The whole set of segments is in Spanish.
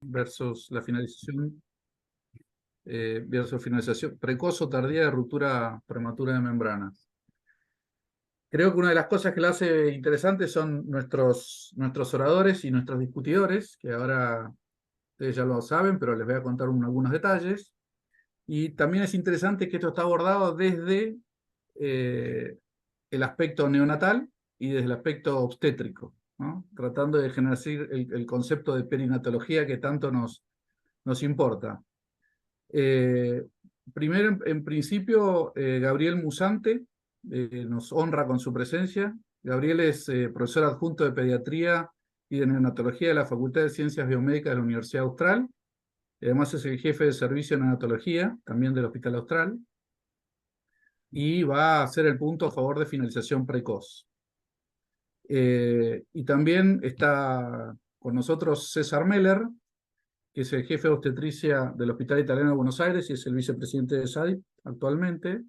versus la finalización, versus finalización precoz o tardía de ruptura prematura de membranas. Creo que una de las cosas que la hace interesante son nuestros oradores y nuestros discutidores, que ahora ustedes ya lo saben, pero les voy a contar algunos detalles. Y también es interesante que esto está abordado desde el aspecto neonatal y desde el aspecto obstétrico, ¿no? Tratando de generar el concepto de perinatología que tanto nos importa. Primero, en principio, Gabriel Musante nos honra con su presencia. Gabriel es profesor adjunto de pediatría y de neonatología de la Facultad de Ciencias Biomédicas de la Universidad Austral. Además es el jefe de servicio de neonatología, también del Hospital Austral. Y va a hacer el punto a favor de finalización precoz. Y también está con nosotros César Meller, que es el jefe de obstetricia del Hospital Italiano de Buenos Aires y es el vicepresidente de SADIP actualmente,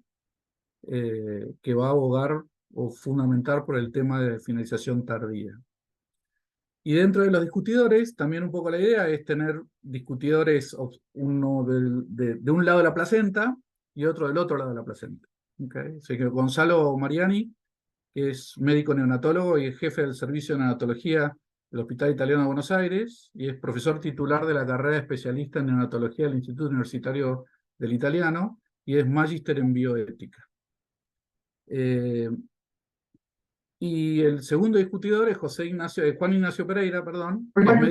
que va a abogar o fundamentar por el tema de finalización tardía. Y dentro de los discutidores, también un poco la idea es tener discutidores, uno de un lado de la placenta y otro del otro lado de la placenta. ¿Okay? Así que Gonzalo Mariani, que es médico neonatólogo y jefe del servicio de neonatología del Hospital Italiano de Buenos Aires, y es profesor titular de la carrera de especialista en neonatología del Instituto Universitario del Italiano, y es magíster en bioética. Y el segundo discutidor es Juan Ignacio Pereira, perdón, que es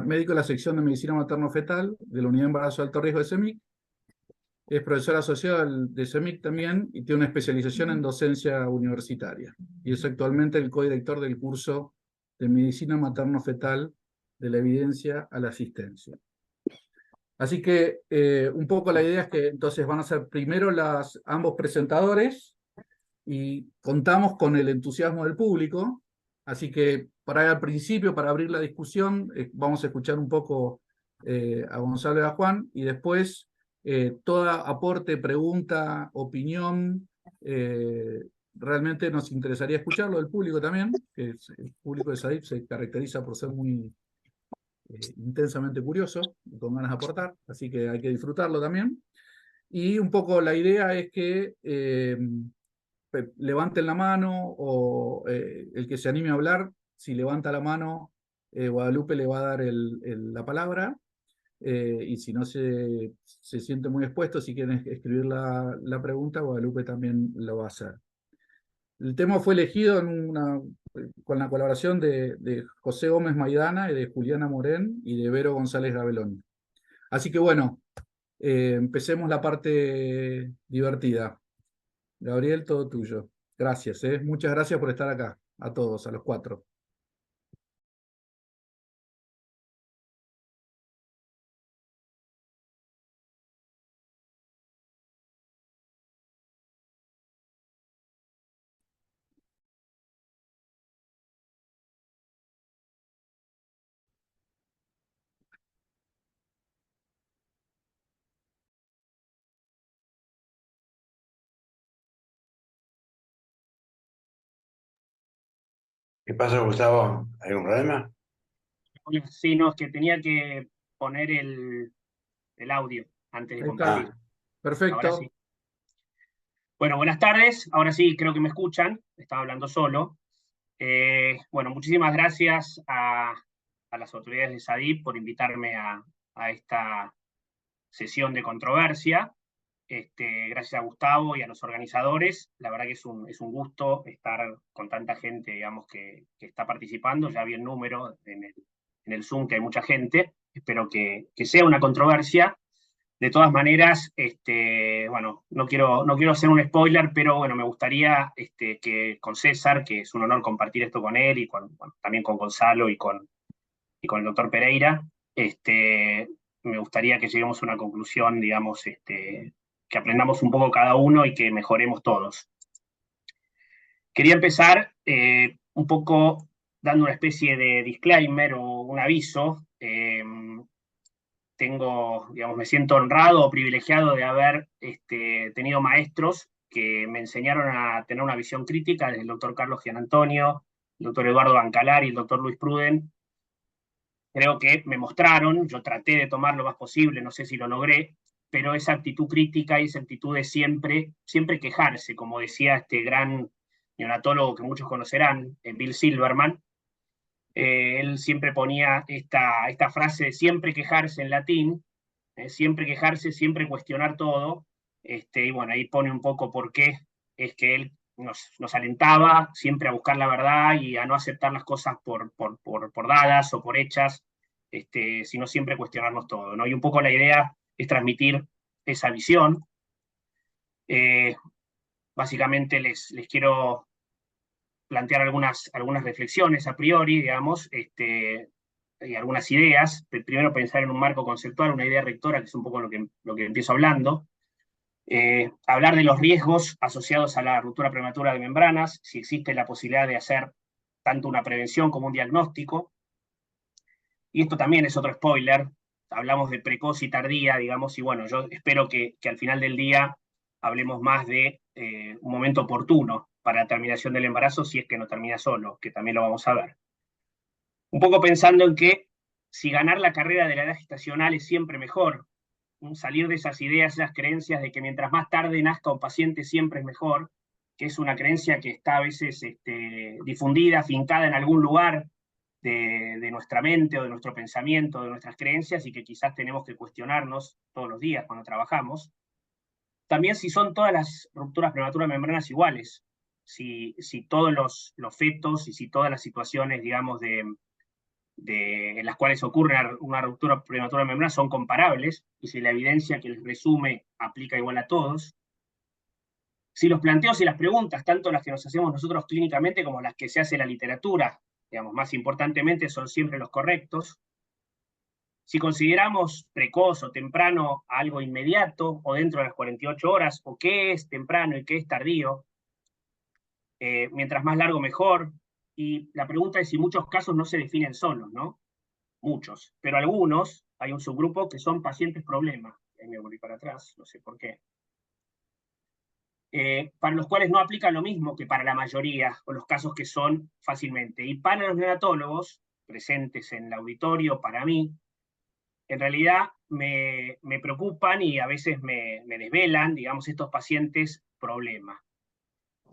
médico de la sección de medicina materno-fetal de la unidad de embarazo de alto riesgo de CEMIC. Es profesor asociado de CEMIC también y tiene una especialización en docencia universitaria. Y es actualmente el codirector del curso de medicina materno-fetal de la evidencia a la asistencia. Así que un poco la idea es que entonces van a ser primero ambos presentadores y contamos con el entusiasmo del público. Así que al principio, para abrir la discusión, vamos a escuchar un poco a Gonzalo y a Juan, y después todo aporte, pregunta, opinión, realmente nos interesaría escucharlo del público también, que el público de SADIP se caracteriza por ser muy intensamente curioso, con ganas de aportar, así que hay que disfrutarlo también. Y un poco la idea es que levanten la mano o el que se anime a hablar, si levanta la mano, Guadalupe le va a dar la palabra, y si no se siente muy expuesto, si quieren escribir la pregunta, Guadalupe también lo va a hacer. El tema fue elegido con la colaboración de José Gómez Maidana y de Juliana Morén y de Vero González Gabelón. Así que bueno, empecemos la parte divertida. Gabriel, todo tuyo. Gracias, muchas gracias por estar acá, a todos, a los cuatro. ¿Qué pasa, Gustavo? ¿Algún problema? Sí, no, es que tenía que poner el audio antes de Ahí está. compartir. Perfecto. Ahora sí. Bueno, buenas tardes. Ahora sí, creo que me escuchan. Estaba hablando solo. Bueno, muchísimas gracias a las autoridades de SADIP por invitarme a esta sesión de controversia. Gracias a Gustavo y a los organizadores. La verdad que es un gusto estar con tanta gente, digamos, que está participando. Ya vi el número en el Zoom, que hay mucha gente. Espero que sea una controversia. De todas maneras, bueno, no quiero hacer un spoiler, pero bueno, me gustaría que con César, que es un honor compartir esto con él y también con Gonzalo y con el doctor Pereira, me gustaría que lleguemos a una conclusión, digamos, que aprendamos un poco cada uno y que mejoremos todos. Quería empezar un poco dando una especie de disclaimer o un aviso. Digamos, me siento honrado o privilegiado de haber tenido maestros que me enseñaron a tener una visión crítica, desde el doctor Carlos Gianantonio, el doctor Eduardo Bancalar y el doctor Luis Pruden, creo que me mostraron, yo traté de tomar lo más posible, no sé si lo logré, pero esa actitud crítica y esa actitud de siempre quejarse, como decía este gran neonatólogo que muchos conocerán, Bill Silverman. Él siempre ponía esta frase de siempre quejarse en latín, siempre quejarse, siempre cuestionar todo, y bueno, ahí pone un poco por qué es que él nos alentaba siempre a buscar la verdad y a no aceptar las cosas por dadas o por hechas, sino siempre cuestionarnos todo, ¿no? Y un poco la idea es transmitir esa visión. Básicamente les quiero plantear algunas reflexiones a priori, digamos, y algunas ideas. Primero pensar en un marco conceptual, una idea rectora, que es un poco lo que empiezo hablando. Hablar de los riesgos asociados a la ruptura prematura de membranas, si existe la posibilidad de hacer tanto una prevención como un diagnóstico. Y esto también es otro spoiler, hablamos de precoz y tardía, digamos, y bueno, yo espero que al final del día hablemos más de un momento oportuno para la terminación del embarazo, si es que no termina solo, que también lo vamos a ver. Un poco pensando en que si ganar la carrera de la edad gestacional es siempre mejor, salir de esas ideas, esas creencias de que mientras más tarde nazca un paciente siempre es mejor, que es una creencia que está a veces difundida, afincada en algún lugar de nuestra mente o de nuestro pensamiento, de nuestras creencias, y que quizás tenemos que cuestionarnos todos los días cuando trabajamos. También si son todas las rupturas prematuras de membranas iguales, si todos los fetos y si todas las situaciones, digamos, en las cuales ocurre una ruptura prematura de membrana son comparables, y si la evidencia que les resume aplica igual a todos. Si los planteos y las preguntas, tanto las que nos hacemos nosotros clínicamente como las que se hace la literatura, digamos, más importantemente, son siempre los correctos. Si consideramos precoz o temprano algo inmediato o dentro de las 48 horas, o qué es temprano y qué es tardío, mientras más largo mejor. Y la pregunta es si muchos casos no se definen solos, ¿no? Muchos, pero algunos, hay un subgrupo que son pacientes problema. Ahí me volví para atrás, no sé por qué. Para los cuales no aplica lo mismo que para la mayoría, o los casos que son fácilmente. Y para los neonatólogos presentes en el auditorio, para mí, en realidad me preocupan y a veces me desvelan, digamos, estos pacientes problema.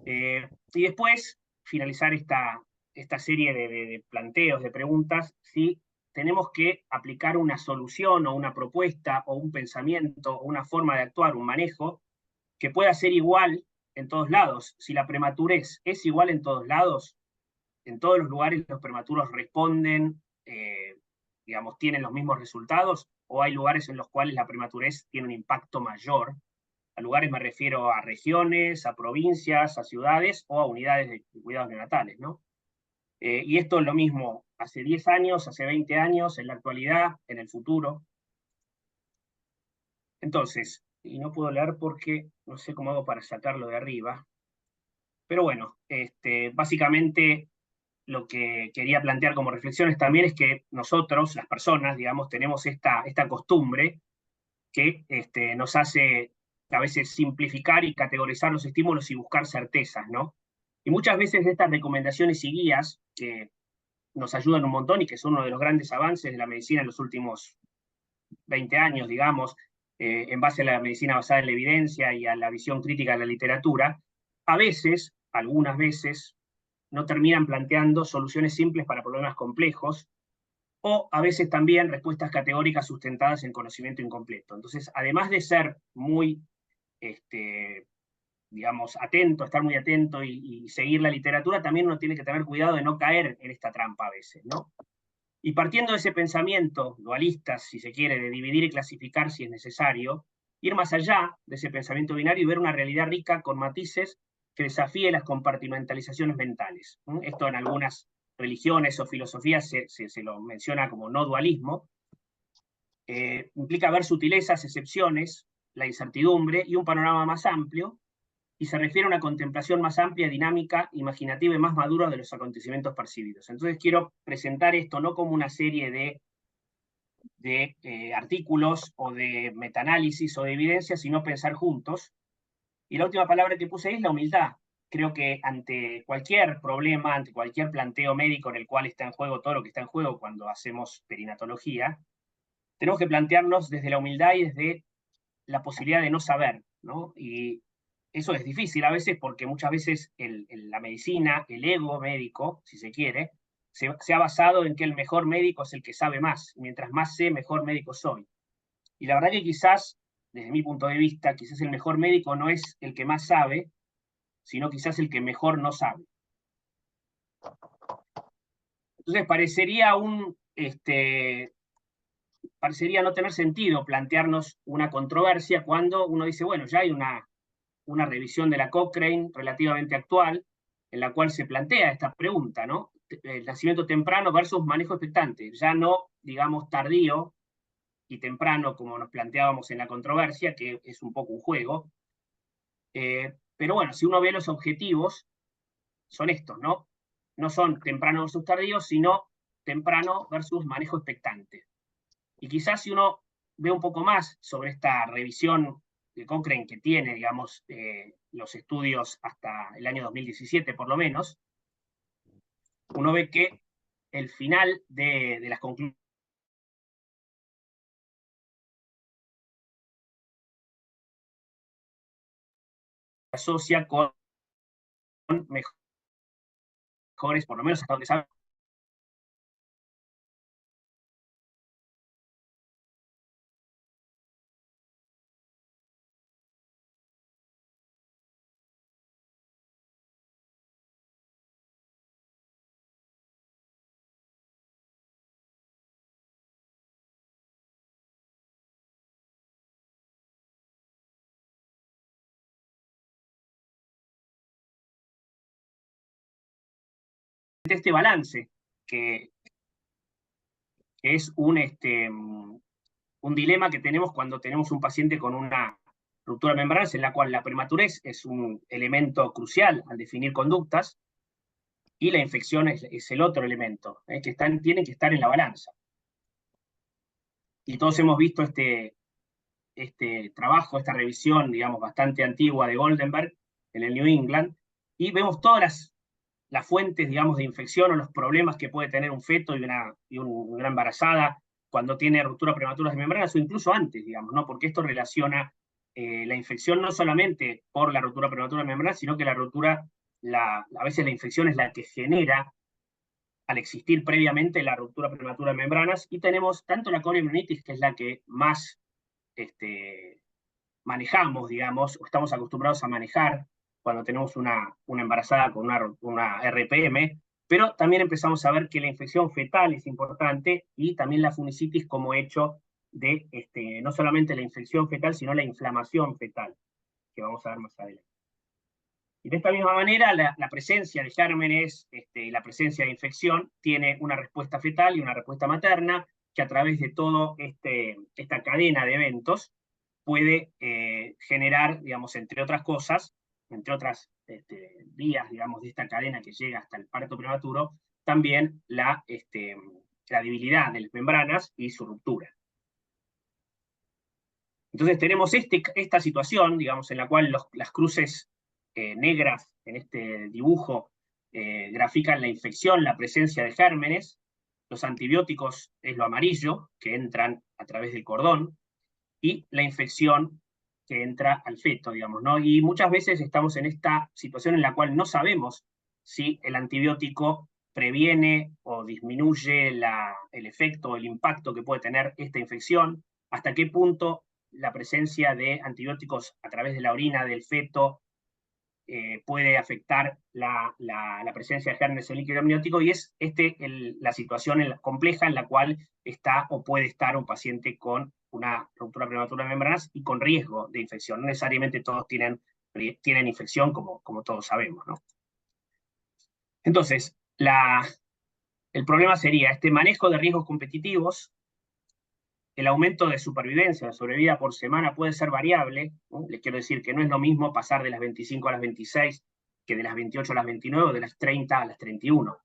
Y después, finalizar esta serie de planteos, de preguntas, si tenemos que aplicar una solución o una propuesta o un pensamiento o una forma de actuar, un manejo, que pueda ser igual en todos lados. Si la prematurez es igual en todos lados, en todos los lugares los prematuros responden, digamos, tienen los mismos resultados, o hay lugares en los cuales la prematurez tiene un impacto mayor. A lugares me refiero a regiones, a provincias, a ciudades o a unidades de cuidados neonatales, ¿no? Y esto es lo mismo hace 10 años, hace 20 años, en la actualidad, en el futuro. Entonces, y no puedo leer porque no sé cómo hago para sacarlo de arriba, pero bueno, básicamente lo que quería plantear como reflexiones también es que nosotros, las personas, digamos, tenemos esta costumbre que nos hace a veces simplificar y categorizar los estímulos y buscar certezas, ¿no? Y muchas veces estas recomendaciones y guías que nos ayudan un montón y que son uno de los grandes avances de la medicina en los últimos 20 años, digamos, en base a la medicina basada en la evidencia y a la visión crítica de la literatura, a veces, algunas veces, no terminan planteando soluciones simples para problemas complejos, o a veces también respuestas categóricas sustentadas en conocimiento incompleto. Entonces, además de ser muy, digamos, atento, estar muy atento y seguir la literatura, también uno tiene que tener cuidado de no caer en esta trampa a veces, ¿no? Y partiendo de ese pensamiento dualista, si se quiere, de dividir y clasificar si es necesario, ir más allá de ese pensamiento binario y ver una realidad rica con matices que desafíe las compartimentalizaciones mentales. Esto en algunas religiones o filosofías se lo menciona como no dualismo. Implica ver sutilezas, excepciones, la incertidumbre y un panorama más amplio, y se refiere a una contemplación más amplia, dinámica, imaginativa y más madura de los acontecimientos percibidos. Entonces quiero presentar esto no como una serie de artículos o de metaanálisis o de evidencia, sino pensar juntos. Y la última palabra que puse ahí es la humildad. creo que ante cualquier problema, ante cualquier planteo médico en el cual está en juego todo lo que está en juego cuando hacemos perinatología, tenemos que plantearnos desde la humildad y desde la posibilidad de no saber, ¿no? Y eso es difícil a veces porque muchas veces la medicina, el ego médico, si se quiere, se ha basado en que el mejor médico es el que sabe más. Mientras más sé, mejor médico soy. Y la verdad que quizás, desde mi punto de vista, quizás el mejor médico no es el que más sabe, sino quizás el que mejor no sabe. Entonces parecería no tener sentido plantearnos una controversia cuando uno dice, bueno, ya hay una revisión de la Cochrane relativamente actual, en la cual se plantea esta pregunta, ¿no? El nacimiento temprano versus manejo expectante, ya no, digamos, tardío y temprano, como nos planteábamos en la controversia, que es un poco un juego. Pero bueno, si uno ve los objetivos, son estos, ¿no? No son temprano versus tardío, sino temprano versus manejo expectante. Y quizás si uno ve un poco más sobre esta revisión de Cochrane que tiene, digamos, los estudios hasta el año 2017 por lo menos, uno ve que el final de las conclusiones se asocia con mejores, por lo menos hasta donde sabe, este balance, que es un dilema que tenemos cuando tenemos un paciente con una ruptura membrana, en la cual la prematurez es un elemento crucial al definir conductas, y la infección es el otro elemento, que tienen que estar en la balanza. Y todos hemos visto este trabajo, esta revisión, digamos, bastante antigua de Goldenberg en el New England, y vemos todas las fuentes, digamos, de infección o los problemas que puede tener un feto y una embarazada cuando tiene ruptura prematura de membranas, o incluso antes, digamos, ¿no? Porque esto relaciona la infección no solamente por la ruptura prematura de membranas, sino que a veces la infección es la que genera, al existir previamente, la ruptura prematura de membranas, y tenemos tanto la corionitis, que es la que más manejamos, digamos, o estamos acostumbrados a manejar cuando tenemos una embarazada con una RPM, pero también empezamos a ver que la infección fetal es importante y también la funicitis como hecho de no solamente la infección fetal, sino la inflamación fetal, que vamos a ver más adelante. Y de esta misma manera, la presencia de gérmenes, la presencia de infección, tiene una respuesta fetal y una respuesta materna, que a través de toda esta cadena de eventos puede generar, digamos, entre otras cosas, entre otras vías, digamos, de esta cadena que llega hasta el parto prematuro, también la debilidad de las membranas y su ruptura. Entonces tenemos esta situación, digamos, en la cual las cruces negras en este dibujo grafican la infección, la presencia de gérmenes. Los antibióticos es lo amarillo, que entran a través del cordón, y la infección que entra al feto, digamos, ¿no? Y muchas veces estamos en esta situación en la cual no sabemos si el antibiótico previene o disminuye el efecto, el impacto que puede tener esta infección, hasta qué punto la presencia de antibióticos a través de la orina del feto puede afectar la presencia de gérmenes en el líquido amniótico, y es la situación compleja en la cual está o puede estar un paciente con una ruptura prematura de membranas y con riesgo de infección. No necesariamente todos tienen infección, como todos sabemos, ¿no? Entonces, el problema sería este manejo de riesgos competitivos. El aumento de supervivencia, de sobrevida por semana puede ser variable, ¿no? Les quiero decir que no es lo mismo pasar de las 25 a las 26 que de las 28 a las 29 o de las 30 a las 31.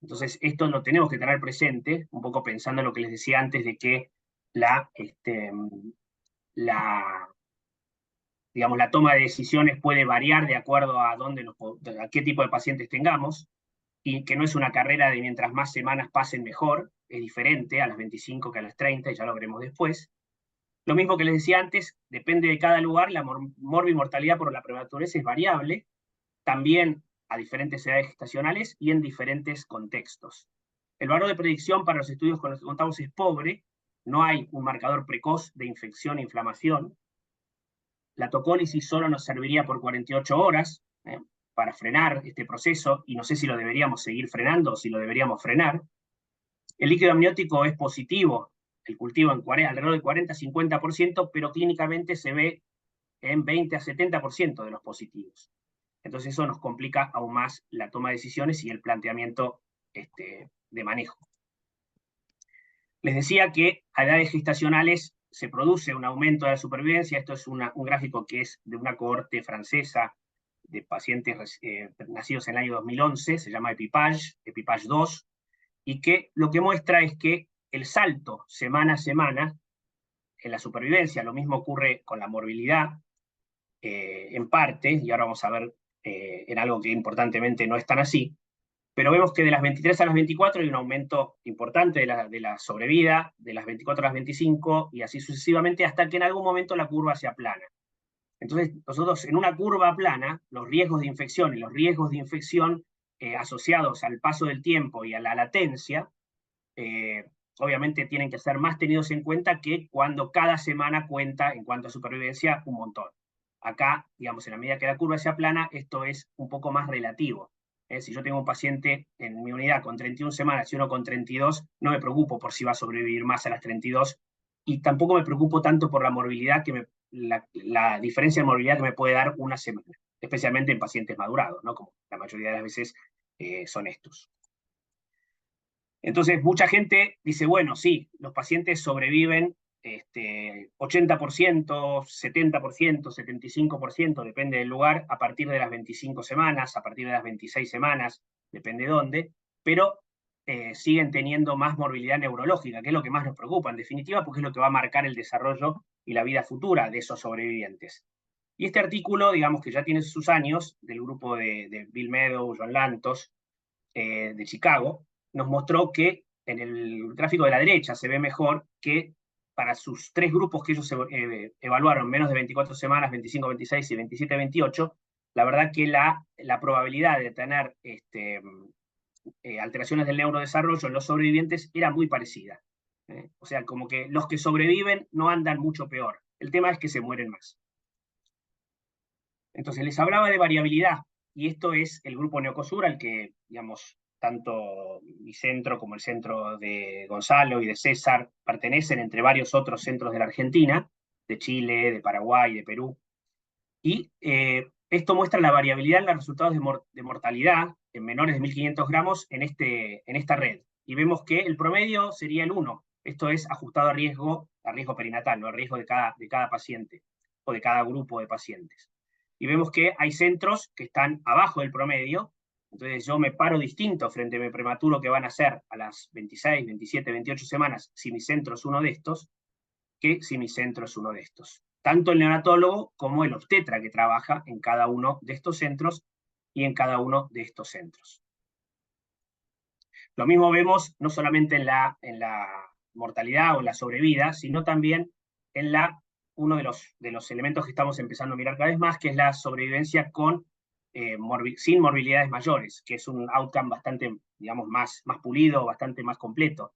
Entonces, esto lo tenemos que tener presente, un poco pensando en lo que les decía antes de que la digamos, la toma de decisiones puede variar de acuerdo a qué tipo de pacientes tengamos, y que no es una carrera de mientras más semanas pasen mejor, es diferente a las 25 que a las 30, y ya lo veremos después. Lo mismo que les decía antes, depende de cada lugar, la morbimortalidad por la prematurez es variable, también a diferentes edades gestacionales y en diferentes contextos. El valor de predicción para los estudios con los que contamos es pobre, no hay un marcador precoz de infección e inflamación. La tocólisis solo nos serviría por 48 horas para frenar este proceso, y no sé si lo deberíamos seguir frenando o si lo deberíamos frenar. El líquido amniótico es positivo, el cultivo en alrededor del 40-50%, pero clínicamente se ve en 20 a 70% de los positivos. Entonces eso nos complica aún más la toma de decisiones y el planteamiento de manejo. Les decía que a edades gestacionales se produce un aumento de la supervivencia. Esto es un gráfico que es de una cohorte francesa de pacientes nacidos en el año 2011, se llama EPIPAGE 2, y que lo que muestra es que el salto semana a semana en la supervivencia, lo mismo ocurre con la morbilidad, en parte, y ahora vamos a ver en algo que importantemente no es tan así, pero vemos que de las 23 a las 24 hay un aumento importante de la sobrevida, de las 24 a las 25, y así sucesivamente, hasta que en algún momento la curva se aplana. Entonces, nosotros en una curva plana, los riesgos de infección y los riesgos de infección asociados al paso del tiempo y a la latencia, obviamente tienen que ser más tenidos en cuenta que cuando cada semana cuenta, en cuanto a supervivencia, un montón. Acá, digamos, en la medida que la curva se aplana, esto es un poco más relativo. Si yo tengo un paciente en mi unidad con 31 semanas y uno con 32, no me preocupo por si va a sobrevivir más a las 32, y tampoco me preocupo tanto por la morbilidad, la diferencia de morbilidad que me puede dar una semana, especialmente en pacientes madurados, ¿no? Como la mayoría de las veces son estos. Entonces, mucha gente dice, bueno, sí, los pacientes sobreviven 80%, 70%, 75%, depende del lugar, a partir de las 25 semanas, a partir de las 26 semanas, depende de dónde, pero siguen teniendo más morbilidad neurológica, que es lo que más nos preocupa, en definitiva, porque es lo que va a marcar el desarrollo y la vida futura de esos sobrevivientes. Y este artículo, digamos que ya tiene sus años, del grupo de Bill Meadows, John Lantos, de Chicago, nos mostró que en el gráfico de la derecha se ve mejor que para sus tres grupos que ellos evaluaron, menos de 24 semanas, 25, 26 y 27, 28, la verdad que la probabilidad de tener alteraciones del neurodesarrollo en los sobrevivientes era muy parecida. O sea, como que los que sobreviven no andan mucho peor. El tema es que se mueren más. Entonces les hablaba de variabilidad, y esto es el grupo Neocosur, al que, digamos, tanto mi centro como el centro de Gonzalo y de César pertenecen, entre varios otros centros de la Argentina, de Chile, de Paraguay, de Perú. Y esto muestra la variabilidad en los resultados de mortalidad en menores de 1.500 gramos en esta red. Y vemos que el promedio sería el 1. Esto es ajustado a riesgo perinatal, no a riesgo de cada paciente o de cada grupo de pacientes. Y vemos que hay centros que están abajo del promedio. Entonces yo me paro distinto frente a mi prematuro que van a ser a las 26, 27, 28 semanas si mi centro es uno de estos, que si mi centro es uno de estos. Tanto el neonatólogo como el obstetra que trabaja en cada uno de estos centros y en cada uno de estos centros. Lo mismo vemos no solamente en la mortalidad o en la sobrevida, sino también en uno de los elementos que estamos empezando a mirar cada vez más, que es la sobrevivencia sin morbilidades mayores, que es un outcome bastante, digamos, más pulido, bastante más completo.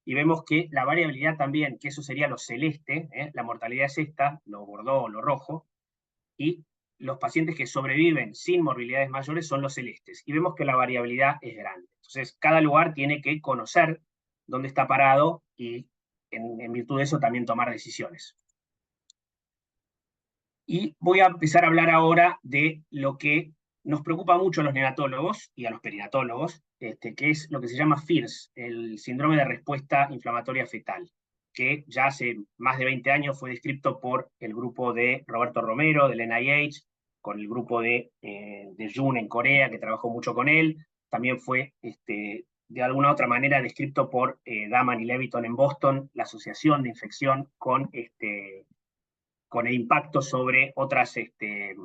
Y vemos que la variabilidad también, que eso sería lo celeste, la mortalidad es esta, lo bordó o lo rojo, y los pacientes que sobreviven sin morbilidades mayores son los celestes. Y vemos que la variabilidad es grande. Entonces, cada lugar tiene que conocer dónde está parado y, en virtud de eso, también tomar decisiones. Y voy a empezar a hablar ahora de lo que nos preocupa mucho a los neonatólogos y a los perinatólogos, que es lo que se llama FIRS, el síndrome de respuesta inflamatoria fetal, que ya hace más de 20 años fue descrito por el grupo de Roberto Romero, del NIH, con el grupo de Jun en Corea, que trabajó mucho con él. También fue, de alguna otra manera, descrito por Daman y Leviton en Boston, la asociación de infección con con el impacto sobre otras, el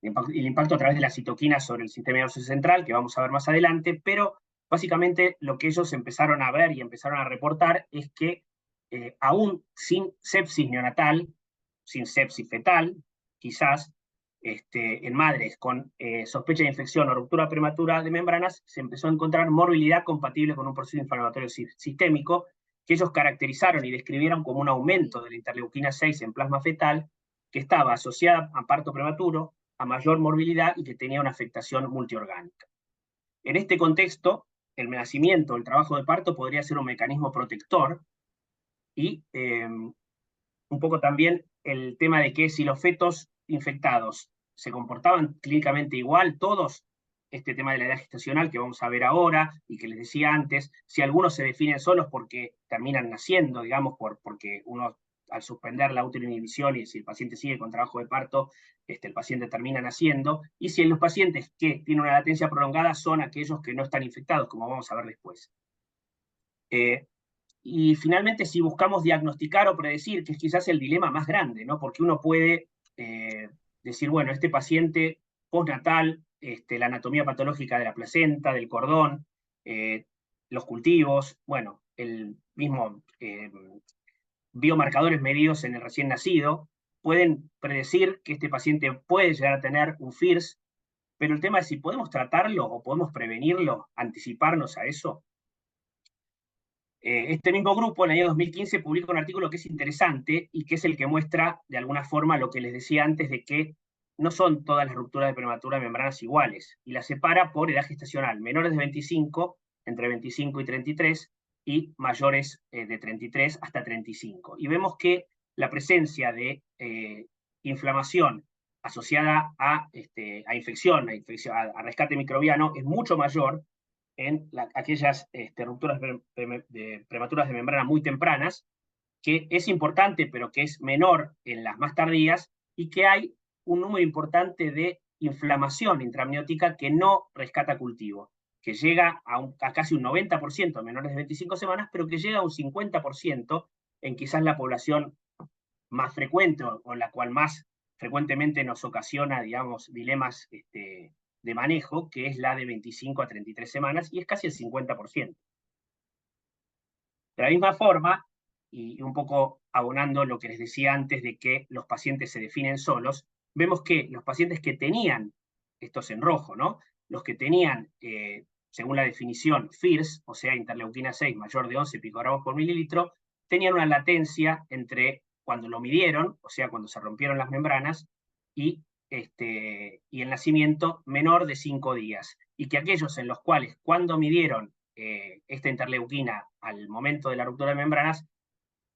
impacto a través de la citoquina sobre el sistema nervioso central, que vamos a ver más adelante, pero básicamente lo que ellos empezaron a ver y empezaron a reportar es que aún sin sepsis neonatal, sin sepsis fetal, quizás, en madres con sospecha de infección o ruptura prematura de membranas, se empezó a encontrar morbilidad compatible con un proceso inflamatorio sistémico, que ellos caracterizaron y describieron como un aumento de la interleuquina 6 en plasma fetal, que estaba asociada a parto prematuro, a mayor morbilidad y que tenía una afectación multiorgánica. En este contexto, el nacimiento, el trabajo de parto podría ser un mecanismo protector y un poco también el tema de que si los fetos infectados se comportaban clínicamente igual, todos, este tema de la edad gestacional que vamos a ver ahora y que les decía antes, si algunos se definen solos porque terminan naciendo, digamos, porque uno al suspender la autoinhibición y si el paciente sigue con trabajo de parto, el paciente termina naciendo, y si en los pacientes que tienen una latencia prolongada son aquellos que no están infectados, como vamos a ver después. Y finalmente, si buscamos diagnosticar o predecir, que es quizás el dilema más grande, ¿no? Porque uno puede decir, bueno, este paciente postnatal, la anatomía patológica de la placenta, del cordón, los cultivos, bueno, el mismo biomarcadores medidos en el recién nacido, pueden predecir que este paciente puede llegar a tener un FIRS, pero el tema es si podemos tratarlo o podemos prevenirlo, anticiparnos a eso. Este mismo grupo en el año 2015 publica un artículo que es interesante y que es el que muestra de alguna forma lo que les decía antes de que no son todas las rupturas de prematura de membranas iguales, y las separa por edad gestacional, menores de 25, entre 25 y 33, y mayores de 33 hasta 35. Y vemos que la presencia de inflamación asociada a infección, a rescate microbiano, es mucho mayor en aquellas rupturas prematuras de membrana muy tempranas, que es importante, pero que es menor en las más tardías, y que hay un número importante de inflamación intramniótica que no rescata cultivo, que llega a casi un 90% en menores de 25 semanas, pero que llega a un 50% en quizás la población más frecuente, o la cual más frecuentemente nos ocasiona, digamos, dilemas de manejo, que es la de 25 a 33 semanas, y es casi el 50%. De la misma forma, y un poco abonando lo que les decía antes de que los pacientes se definen solos, vemos que los pacientes que tenían, estos en rojo, ¿no? Los que tenían, según la definición, FIRS, o sea, interleuquina 6 mayor de 11 picogramos por mililitro, tenían una latencia entre cuando lo midieron, o sea, cuando se rompieron las membranas, y el nacimiento menor de 5 días. Y que aquellos en los cuales, cuando midieron esta interleuquina al momento de la ruptura de membranas,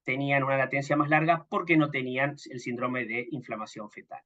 tenían una latencia más larga porque no tenían el síndrome de inflamación fetal.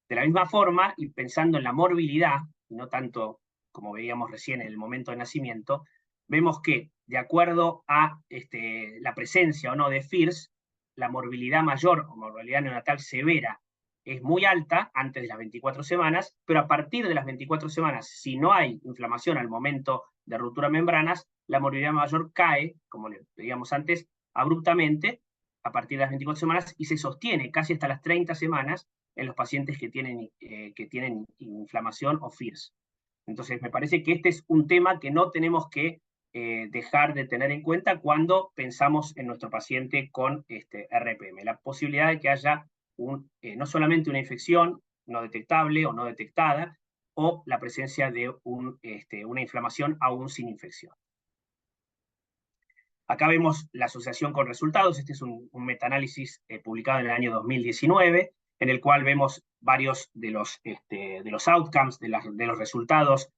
De la misma forma, y pensando en la morbilidad, y no tanto como veíamos recién en el momento de nacimiento, vemos que, de acuerdo a la presencia o no de FIRS, la morbilidad mayor o morbilidad neonatal severa es muy alta antes de las 24 semanas, pero a partir de las 24 semanas, si no hay inflamación al momento de ruptura de membranas, la morbilidad mayor cae, como le veíamos antes, abruptamente a partir de las 24 semanas y se sostiene casi hasta las 30 semanas en los pacientes que tienen inflamación o FIRS. Entonces, me parece que este es un tema que no tenemos que dejar de tener en cuenta cuando pensamos en nuestro paciente con RPM. La posibilidad de que haya no solamente una infección no detectable o no detectada, o la presencia de una inflamación aún sin infección. Acá vemos la asociación con resultados. Este es un metaanálisis publicado en el año 2019, en el cual vemos varios de los outcomes, de los resultados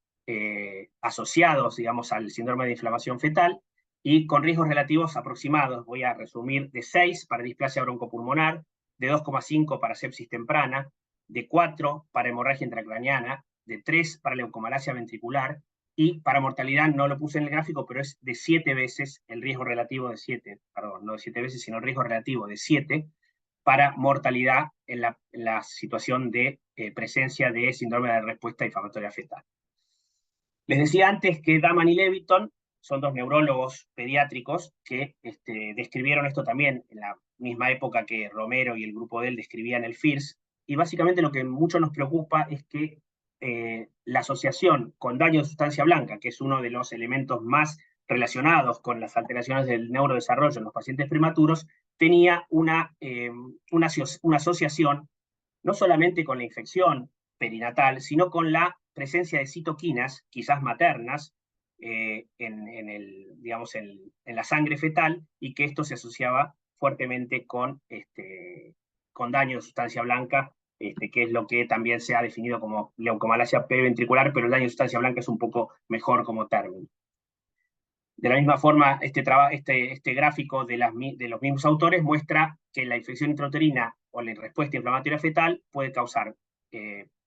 asociados, digamos, al síndrome de inflamación fetal, y con riesgos relativos aproximados. Voy a resumir: de 6 para displasia broncopulmonar, de 2,5 para sepsis temprana, de 4 para hemorragia intracraneana, de 3 para leucomalacia ventricular, y para mortalidad no lo puse en el gráfico, pero es de 7 veces el riesgo relativo de 7, perdón, no de 7 veces, sino el riesgo relativo de 7 para mortalidad en la situación de presencia de síndrome de respuesta inflamatoria fetal. Les decía antes que Daman y Leviton son dos neurólogos pediátricos que describieron esto también en la misma época que Romero y el grupo de él describían el FIRS, y básicamente lo que mucho nos preocupa es que la asociación con daño de sustancia blanca, que es uno de los elementos más relacionados con las alteraciones del neurodesarrollo en los pacientes prematuros, tenía una asociación no solamente con la infección perinatal, sino con la presencia de citoquinas, quizás maternas, en la sangre fetal, y que esto se asociaba fuertemente con daño de sustancia blanca, que es lo que también se ha definido como leucomalacia periventricular, pero el daño de sustancia blanca es un poco mejor como término. De la misma forma, este gráfico de los mismos autores muestra que la infección intrauterina o la respuesta inflamatoria fetal puede causar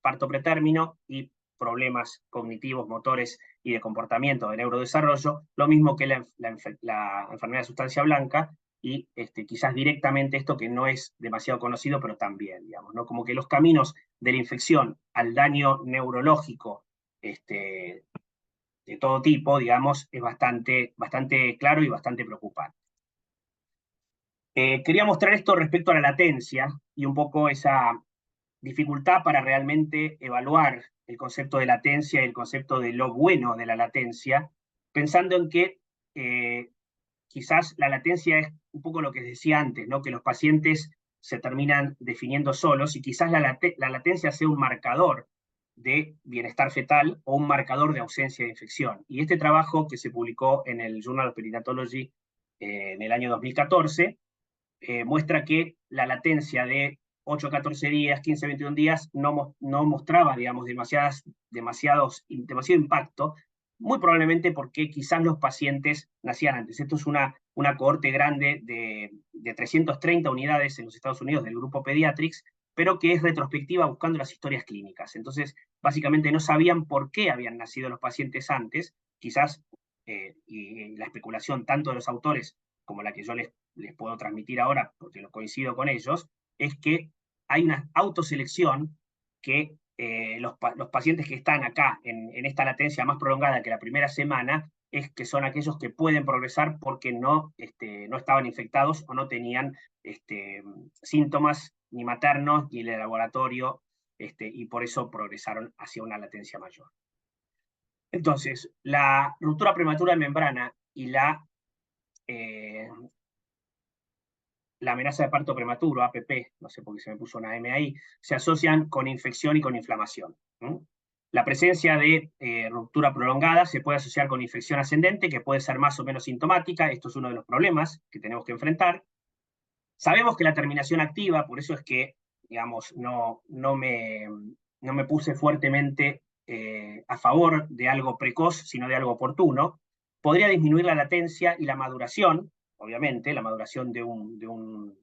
parto pretérmino y problemas cognitivos, motores y de comportamiento, de neurodesarrollo, lo mismo que la enfermedad de sustancia blanca, y quizás directamente esto que no es demasiado conocido, pero también, digamos, ¿no? Como que los caminos de la infección al daño neurológico de todo tipo, digamos, es bastante claro y bastante preocupante. Quería mostrar esto respecto a la latencia y un poco esa dificultad para realmente evaluar el concepto de latencia y el concepto de lo bueno de la latencia, pensando en que quizás la latencia es un poco lo que decía antes, ¿no? Que los pacientes se terminan definiendo solos, y quizás la latencia sea un marcador de bienestar fetal o un marcador de ausencia de infección. Y este trabajo, que se publicó en el Journal of Perinatology en el año 2014, muestra que la latencia de 8 a 14 días, 15 a 21 días, no mostraba, digamos, demasiado impacto, muy probablemente porque quizás los pacientes nacían antes. Esto es una cohorte grande de 330 unidades en los Estados Unidos del grupo Pediatrics, pero que es retrospectiva buscando las historias clínicas. Entonces, básicamente no sabían por qué habían nacido los pacientes antes, quizás, y la especulación tanto de los autores como la que yo les puedo transmitir ahora, porque lo coincido con ellos, es que hay una autoselección que los pacientes que están acá en esta latencia más prolongada que la primera semana, es que son aquellos que pueden progresar porque no estaban infectados o no tenían síntomas ni maternos ni de laboratorio, y por eso progresaron hacia una latencia mayor. Entonces, la ruptura prematura de membrana y la amenaza de parto prematuro, APP, no sé por qué se me puso una M ahí, se asocian con infección y con inflamación. La presencia de ruptura prolongada se puede asociar con infección ascendente, que puede ser más o menos sintomática. Esto es uno de los problemas que tenemos que enfrentar. Sabemos que la terminación activa, por eso es que, digamos, no me puse fuertemente a favor de algo precoz, sino de algo oportuno, podría disminuir la latencia y la maduración, obviamente, la maduración de un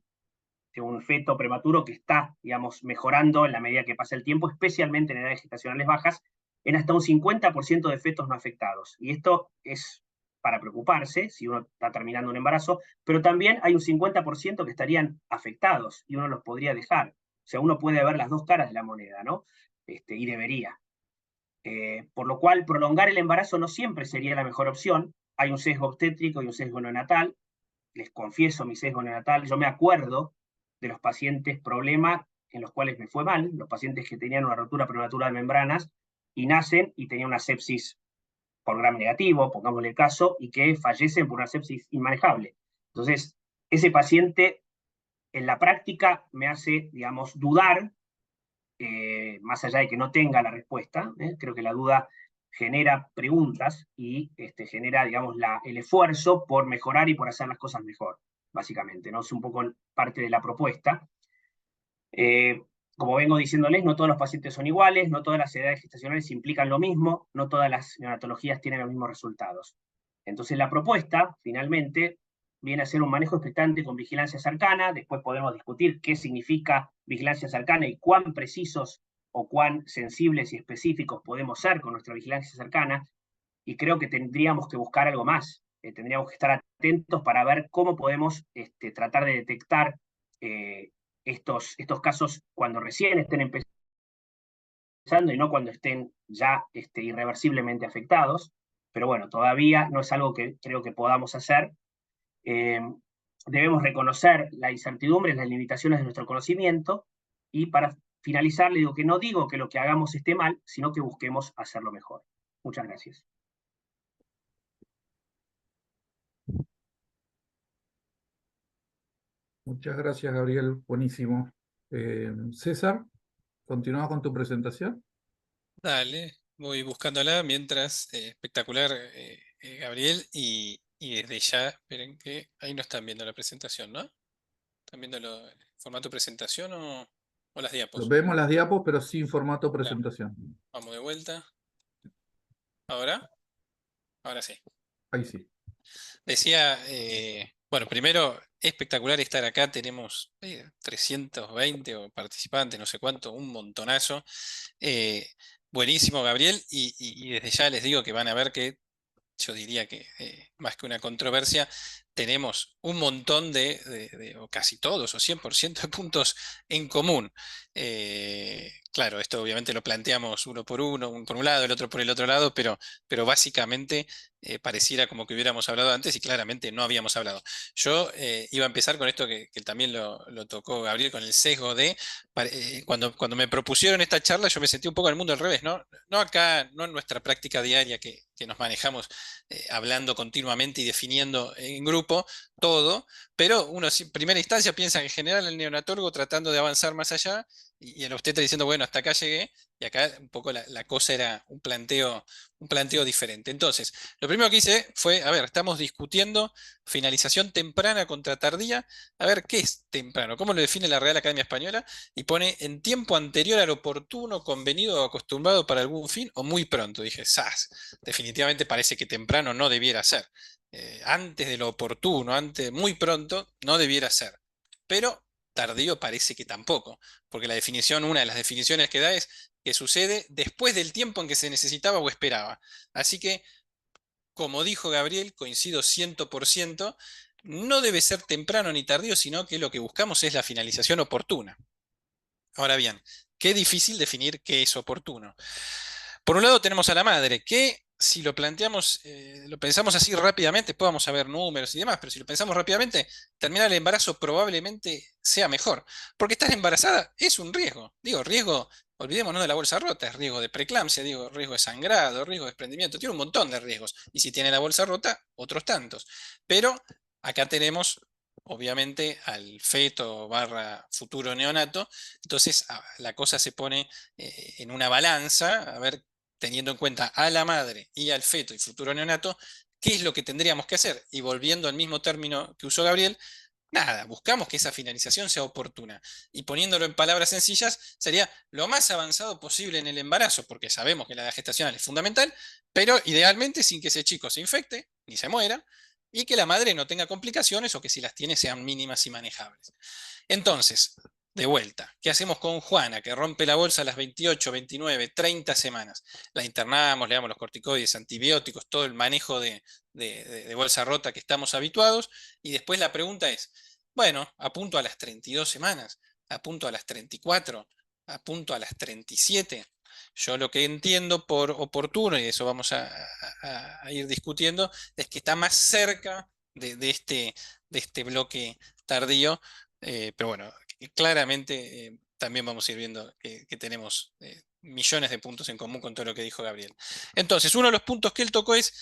feto prematuro que está, digamos, mejorando en la medida que pasa el tiempo, especialmente en edades gestacionales bajas, en hasta un 50% de fetos no afectados. Y esto es para preocuparse si uno está terminando un embarazo, pero también hay un 50% que estarían afectados y uno los podría dejar. O sea, uno puede ver las dos caras de la moneda, ¿no? Y debería. Por lo cual, prolongar el embarazo no siempre sería la mejor opción. Hay un sesgo obstétrico y un sesgo neonatal. Les confieso mi sesgo neonatal. Yo me acuerdo de los pacientes problema en los cuales me fue mal, los pacientes que tenían una rotura prematura de membranas y nacen y tenían una sepsis por gram negativo, pongámosle el caso, y que fallecen por una sepsis inmanejable. Entonces, ese paciente en la práctica me hace, digamos, dudar, más allá de que no tenga la respuesta. Creo que la duda genera preguntas y genera, digamos, el esfuerzo por mejorar y por hacer las cosas mejor, básicamente, ¿no? Es un poco parte de la propuesta. Como vengo diciéndoles, no todos los pacientes son iguales, no todas las edades gestacionales implican lo mismo, no todas las neonatologías tienen los mismos resultados. Entonces la propuesta, finalmente, viene a ser un manejo expectante con vigilancia cercana. Después podemos discutir qué significa vigilancia cercana y cuán precisos o cuán sensibles y específicos podemos ser con nuestra vigilancia cercana, y creo que tendríamos que buscar algo más. Tendríamos que estar atentos para ver cómo podemos tratar de detectar estos casos cuando recién estén empezando y no cuando estén ya irreversiblemente afectados. pero bueno, todavía no es algo que creo que podamos hacer. Eh, Debemos reconocer la incertidumbre, las limitaciones de nuestro conocimiento, y para finalizar le digo que no digo que lo que hagamos esté mal, sino que busquemos hacerlo mejor. Muchas gracias. Muchas gracias, Gabriel. Buenísimo. César, continúa con tu presentación. Dale, voy buscándola mientras, espectacular, Gabriel, y desde ya, esperen que ahí no están viendo la presentación, ¿no? ¿Están viendo el formato presentación o las diapos? Vemos las diapos, pero sin formato Claro. presentación. Vamos de vuelta. ¿Ahora? Ahora sí. Ahí sí. Decía, bueno, primero, espectacular estar acá. Tenemos 320 o participantes, no sé cuánto, un montonazo. Buenísimo, Gabriel, y desde ya les digo que van a ver que yo diría que más que una controversia, tenemos un montón o casi todos, o 100% de puntos en común. Claro, esto obviamente lo planteamos uno por uno, por un lado, el otro por el otro lado, pero básicamente pareciera como que hubiéramos hablado antes y claramente no habíamos hablado. Yo iba a empezar con esto que también lo tocó Gabriel, con el sesgo cuando me propusieron esta charla, yo me sentí un poco en el mundo al revés, ¿no? No acá, no en nuestra práctica diaria que nos manejamos hablando continuamente y definiendo en grupo todo, pero uno en primera instancia piensa que en general el neonatólogo tratando de avanzar más allá y el obstetra diciendo, bueno, hasta acá llegué, y acá un poco la cosa era un planteo diferente. Entonces, lo primero que hice fue, a ver, estamos discutiendo finalización temprana contra tardía, a ver, ¿qué es temprano? ¿Cómo lo define la Real Academia Española? Y pone en tiempo anterior al oportuno, convenido o acostumbrado para algún fin o muy pronto. Dije, ¡zas! Definitivamente parece que temprano no debiera ser. Antes de lo oportuno, antes, muy pronto, no debiera ser. Pero tardío parece que tampoco, porque la definición, una de las definiciones que da es que sucede después del tiempo en que se necesitaba o esperaba. Así que, como dijo Gabriel, coincido 100%, no debe ser temprano ni tardío, sino que lo que buscamos es la finalización oportuna. Ahora bien, qué difícil definir qué es oportuno. Por un lado tenemos a la madre, que si lo planteamos, lo pensamos así rápidamente, después vamos a ver números y demás, pero si lo pensamos rápidamente, terminar el embarazo probablemente sea mejor. Porque estar embarazada es un riesgo. Digo, riesgo, olvidémonos de la bolsa rota, es riesgo de preeclampsia, digo, riesgo de sangrado, riesgo de desprendimiento, tiene un montón de riesgos. Y si tiene la bolsa rota, otros tantos. Pero acá tenemos obviamente al feto barra futuro neonato, entonces la cosa se pone en una balanza, a ver, teniendo en cuenta a la madre y al feto y futuro neonato, ¿qué es lo que tendríamos que hacer? Y volviendo al mismo término que usó Gabriel, nada, buscamos que esa finalización sea oportuna. Y poniéndolo en palabras sencillas, sería lo más avanzado posible en el embarazo, porque sabemos que la edad gestacional es fundamental, pero idealmente sin que ese chico se infecte ni se muera, y que la madre no tenga complicaciones o que si las tiene sean mínimas y manejables. Entonces, de vuelta, ¿qué hacemos con Juana, que rompe la bolsa a las 28, 29, 30 semanas? La internamos, le damos los corticoides, antibióticos, todo el manejo de bolsa rota que estamos habituados, y después la pregunta es, bueno, apunto a las 32 semanas, apunto a las 34, apunto a las 37. Yo lo que entiendo por oportuno, y eso vamos a ir discutiendo, es que está más cerca de este bloque tardío, pero bueno, claramente también vamos a ir viendo que tenemos millones de puntos en común con todo lo que dijo Gabriel. Entonces, uno de los puntos que él tocó es,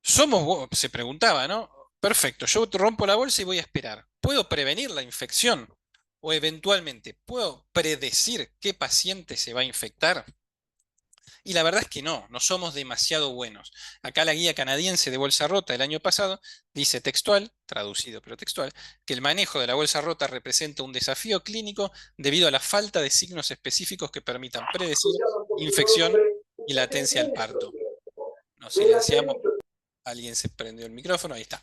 se preguntaba, ¿no? Perfecto, yo rompo la bolsa y voy a esperar. ¿Puedo prevenir la infección? O eventualmente, ¿puedo predecir qué paciente se va a infectar? Y la verdad es que no somos demasiado buenos. Acá la guía canadiense de bolsa rota del año pasado dice textual, traducido pero textual, que el manejo de la bolsa rota representa un desafío clínico debido a la falta de signos específicos que permitan predecir infección y latencia al parto. Nos silenciamos, alguien se prendió el micrófono, ahí está.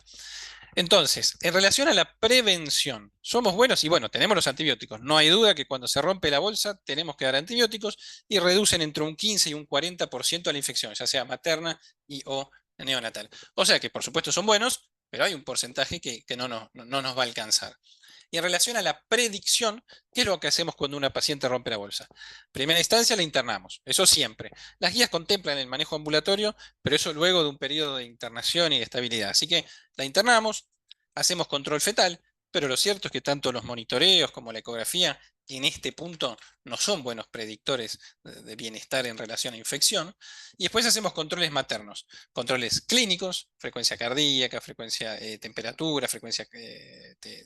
Entonces, en relación a la prevención, ¿somos buenos? Y bueno, tenemos los antibióticos. No hay duda que cuando se rompe la bolsa tenemos que dar antibióticos y reducen entre un 15 y un 40% la infección, ya sea materna o neonatal. O sea que por supuesto son buenos, pero hay un porcentaje que no nos va a alcanzar. Y en relación a la predicción, ¿qué es lo que hacemos cuando una paciente rompe la bolsa? Primera instancia la internamos, eso siempre. Las guías contemplan el manejo ambulatorio, pero eso luego de un periodo de internación y de estabilidad. Así que la internamos, hacemos control fetal, pero lo cierto es que tanto los monitoreos como la ecografía en este punto no son buenos predictores de bienestar en relación a infección. Y después hacemos controles maternos, controles clínicos, frecuencia cardíaca, frecuencia temperatura, frecuencia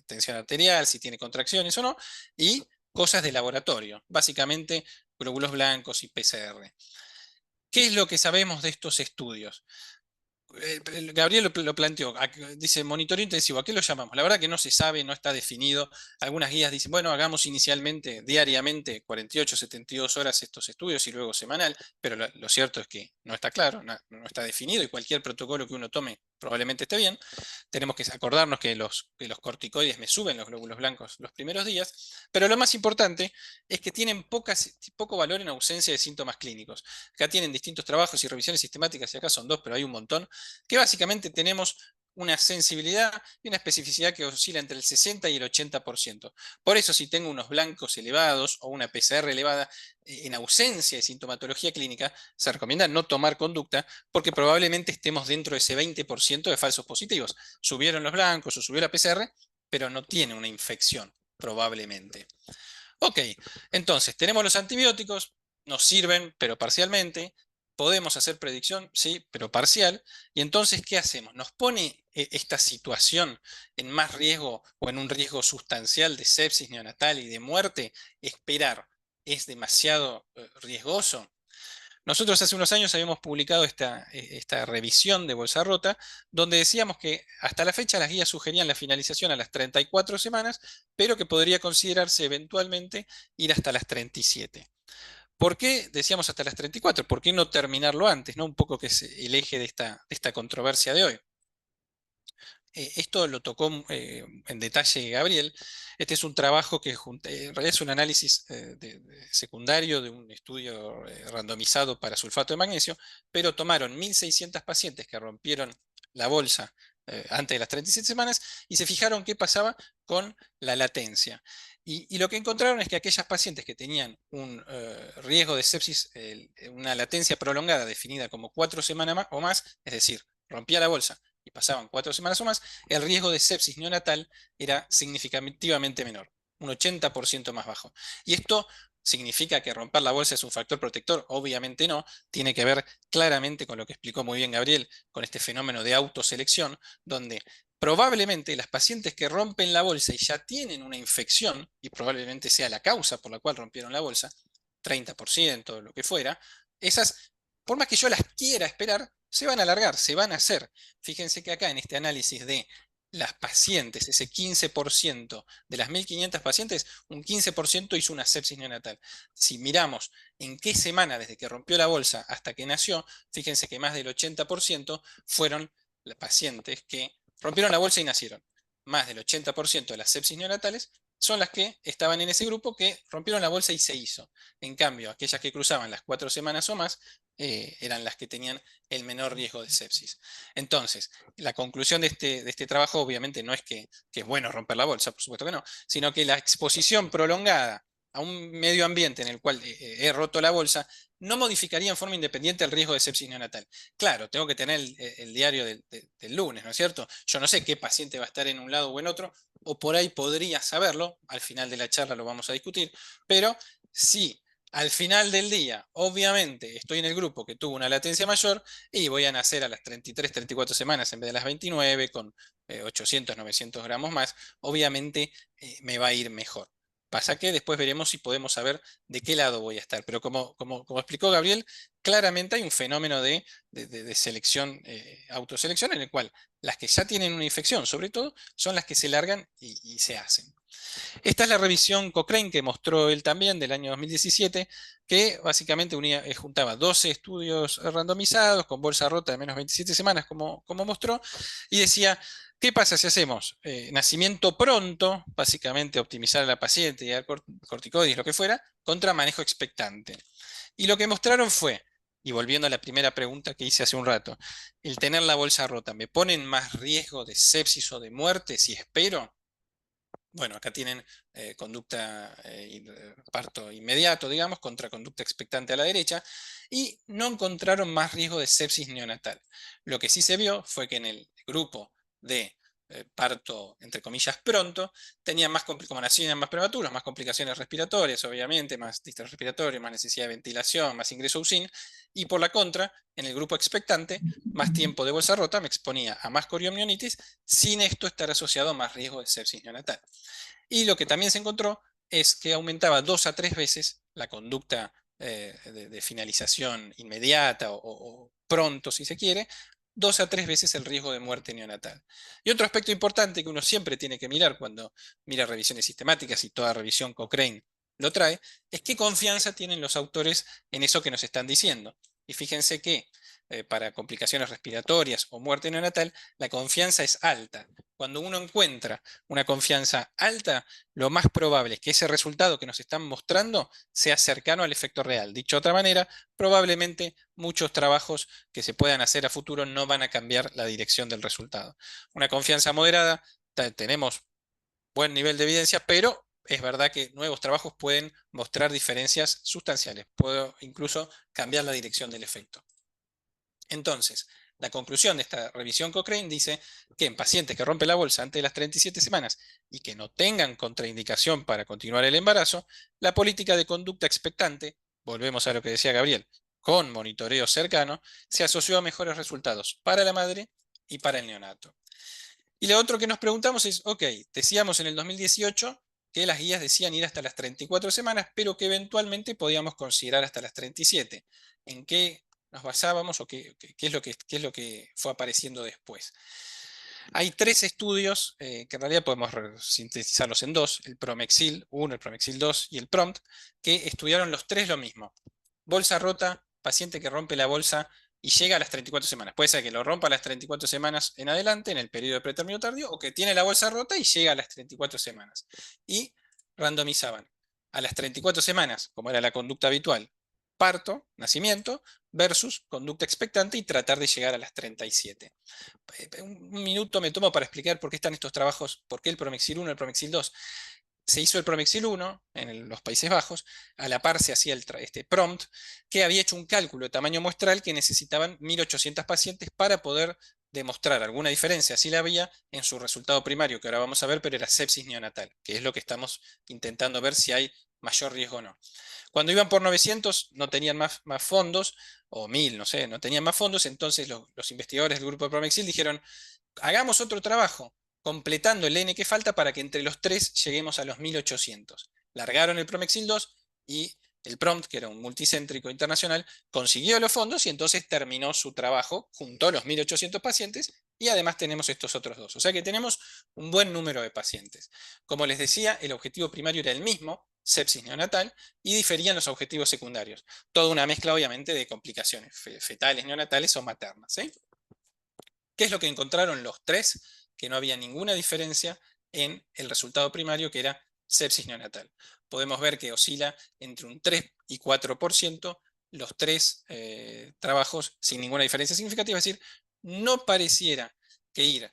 tensión arterial, si tiene contracciones o no, y cosas de laboratorio, básicamente glóbulos blancos y PCR. ¿Qué es lo que sabemos de estos estudios? Gabriel lo planteó, dice monitoreo intensivo, ¿a qué lo llamamos? La verdad que no se sabe, no está definido. Algunas guías dicen, bueno, hagamos inicialmente, diariamente, 48, 72 horas estos estudios y luego semanal, pero lo cierto es que no está claro, no está definido y cualquier protocolo que uno tome probablemente esté bien. Tenemos que acordarnos que los corticoides me suben los glóbulos blancos los primeros días, pero lo más importante es que tienen poco valor en ausencia de síntomas clínicos. Acá tienen distintos trabajos y revisiones sistemáticas, y acá son 2, pero hay un montón, que básicamente tenemos una sensibilidad y una especificidad que oscila entre el 60 y el 80%. Por eso, si tengo unos blancos elevados o una PCR elevada en ausencia de sintomatología clínica, se recomienda no tomar conducta porque probablemente estemos dentro de ese 20% de falsos positivos. Subieron los blancos o subió la PCR, pero no tiene una infección, probablemente. Ok, entonces tenemos los antibióticos, nos sirven, pero parcialmente. Podemos hacer predicción, sí, pero parcial. Y entonces, ¿qué hacemos? ¿Nos pone esta situación en más riesgo o en un riesgo sustancial de sepsis neonatal y de muerte? ¿Esperar es demasiado riesgoso? Nosotros hace unos años habíamos publicado esta revisión de bolsa rota, donde decíamos que hasta la fecha las guías sugerían la finalización a las 34 semanas, pero que podría considerarse eventualmente ir hasta las 37. ¿Por qué decíamos hasta las 34? ¿Por qué no terminarlo antes? ¿No? Un poco que es el eje de esta controversia de hoy. Esto lo tocó en detalle Gabriel. Este es un trabajo que en realidad es un análisis secundario de un estudio randomizado para sulfato de magnesio, pero tomaron 1.600 pacientes que rompieron la bolsa antes de las 37 semanas y se fijaron qué pasaba con la latencia. Y lo que encontraron es que aquellas pacientes que tenían un riesgo de sepsis, una latencia prolongada definida como 4 semanas o más, es decir, rompía la bolsa y pasaban 4 semanas o más, el riesgo de sepsis neonatal era significativamente menor, un 80% más bajo. Y esto significa que romper la bolsa es un factor protector, obviamente no, tiene que ver claramente con lo que explicó muy bien Gabriel, con este fenómeno de autoselección, donde probablemente las pacientes que rompen la bolsa y ya tienen una infección, y probablemente sea la causa por la cual rompieron la bolsa, 30%, lo que fuera, esas, por más que yo las quiera esperar, se van a alargar, se van a hacer. Fíjense que acá en este análisis de las pacientes, ese 15% de las 1.500 pacientes, un 15% hizo una sepsis neonatal. Si miramos en qué semana desde que rompió la bolsa hasta que nació, fíjense que más del 80% fueron las pacientes que rompieron la bolsa y nacieron. Más del 80% de las sepsis neonatales son las que estaban en ese grupo que rompieron la bolsa y se hizo. En cambio, aquellas que cruzaban las 4 semanas o más eran las que tenían el menor riesgo de sepsis. Entonces, la conclusión de este trabajo obviamente no es que es bueno romper la bolsa, por supuesto que no, sino que la exposición prolongada a un medio ambiente en el cual he roto la bolsa no modificaría en forma independiente el riesgo de sepsis neonatal. Claro, tengo que tener el diario del lunes, ¿no es cierto? Yo no sé qué paciente va a estar en un lado o en otro, o por ahí podría saberlo, al final de la charla lo vamos a discutir, pero si al final del día, obviamente, estoy en el grupo que tuvo una latencia mayor y voy a nacer a las 33, 34 semanas en vez de las 29 con 800, 900 gramos más, obviamente me va a ir mejor. Pasa que después veremos si podemos saber de qué lado voy a estar. Pero como explicó Gabriel, claramente hay un fenómeno de selección, autoselección, en el cual las que ya tienen una infección, sobre todo, son las que se largan y se hacen. Esta es la revisión Cochrane que mostró él también del año 2017, que básicamente juntaba 12 estudios randomizados con bolsa rota de menos 27 semanas, como mostró, y decía, ¿qué pasa si hacemos nacimiento pronto, básicamente optimizar a la paciente y dar corticoides, lo que fuera, contra manejo expectante? Y lo que mostraron fue, y volviendo a la primera pregunta que hice hace un rato, el tener la bolsa rota, ¿me pone en más riesgo de sepsis o de muerte si espero? Bueno, acá tienen conducta parto inmediato, digamos, contra conducta expectante a la derecha, y no encontraron más riesgo de sepsis neonatal. Lo que sí se vio fue que en el grupo de parto, entre comillas, pronto, tenían más como nacían más prematuros, más complicaciones respiratorias, obviamente, más distrés respiratorio, más necesidad de ventilación, más ingreso UCIN, y por la contra, en el grupo expectante, más tiempo de bolsa rota me exponía a más coriomionitis, sin esto estar asociado a más riesgo de sepsis neonatal. Y lo que también se encontró es que aumentaba 2 a 3 veces la conducta de finalización inmediata o pronto, si se quiere, 2 a 3 veces el riesgo de muerte neonatal. Y otro aspecto importante que uno siempre tiene que mirar cuando mira revisiones sistemáticas, y toda revisión Cochrane lo trae, es qué confianza tienen los autores en eso que nos están diciendo. Y fíjense que para complicaciones respiratorias o muerte neonatal, la confianza es alta. Cuando uno encuentra una confianza alta, lo más probable es que ese resultado que nos están mostrando sea cercano al efecto real. Dicho de otra manera, probablemente muchos trabajos que se puedan hacer a futuro no van a cambiar la dirección del resultado. Una confianza moderada, tenemos buen nivel de evidencia, pero es verdad que nuevos trabajos pueden mostrar diferencias sustanciales, puede incluso cambiar la dirección del efecto. Entonces, la conclusión de esta revisión Cochrane dice que en pacientes que rompen la bolsa antes de las 37 semanas y que no tengan contraindicación para continuar el embarazo, la política de conducta expectante, volvemos a lo que decía Gabriel, con monitoreo cercano, se asoció a mejores resultados para la madre y para el neonato. Y lo otro que nos preguntamos es, ok, decíamos en el 2018 que las guías decían ir hasta las 34 semanas, pero que eventualmente podíamos considerar hasta las 37. ¿En qué nos basábamos o qué es lo que fue apareciendo después? Hay 3 estudios que en realidad podemos sintetizarlos en 2, el PROMEXIL 1, el PROMEXIL 2 y el PROMPT, que estudiaron los 3 lo mismo. Bolsa rota, paciente que rompe la bolsa y llega a las 34 semanas. Puede ser que lo rompa a las 34 semanas en adelante, en el periodo de pretérmino tardío, o que tiene la bolsa rota y llega a las 34 semanas. Y randomizaban a las 34 semanas, como era la conducta habitual, parto, nacimiento, versus conducta expectante y tratar de llegar a las 37. Un minuto me tomo para explicar por qué están estos trabajos, por qué el Promexil 1 y el Promexil 2. Se hizo el Promexil 1 en los Países Bajos, a la par se hacía este PROMPT, que había hecho un cálculo de tamaño muestral que necesitaban 1.800 pacientes para poder demostrar alguna diferencia, si la había, en su resultado primario, que ahora vamos a ver, pero era sepsis neonatal, que es lo que estamos intentando ver si hay mayor riesgo o no. Cuando iban por 900 no tenían más fondos, o 1000, no sé, no tenían más fondos, entonces los investigadores del grupo de Promexil dijeron, hagamos otro trabajo, completando el N que falta para que entre los 3 lleguemos a los 1800. Largaron el Promexil 2 y el PROMPT, que era un multicéntrico internacional, consiguió los fondos y entonces terminó su trabajo, juntó los 1800 pacientes y además tenemos estos otros 2. O sea que tenemos un buen número de pacientes. Como les decía, el objetivo primario era el mismo, sepsis neonatal, y diferían los objetivos secundarios. Toda una mezcla, obviamente, de complicaciones fetales, neonatales o maternas. ¿Sí? ¿Qué es lo que encontraron los 3? Que no había ninguna diferencia en el resultado primario, que era sepsis neonatal. Podemos ver que oscila entre un 3 y 4% los 3 trabajos sin ninguna diferencia significativa. Es decir, no pareciera que ir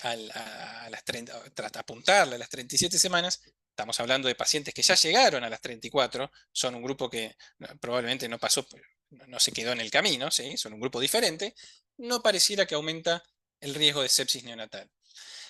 a apuntarle a las 37 semanas. Estamos hablando de pacientes que ya llegaron a las 34, son un grupo que probablemente no pasó, no se quedó en el camino, ¿sí? Son un grupo diferente. No pareciera que aumenta el riesgo de sepsis neonatal.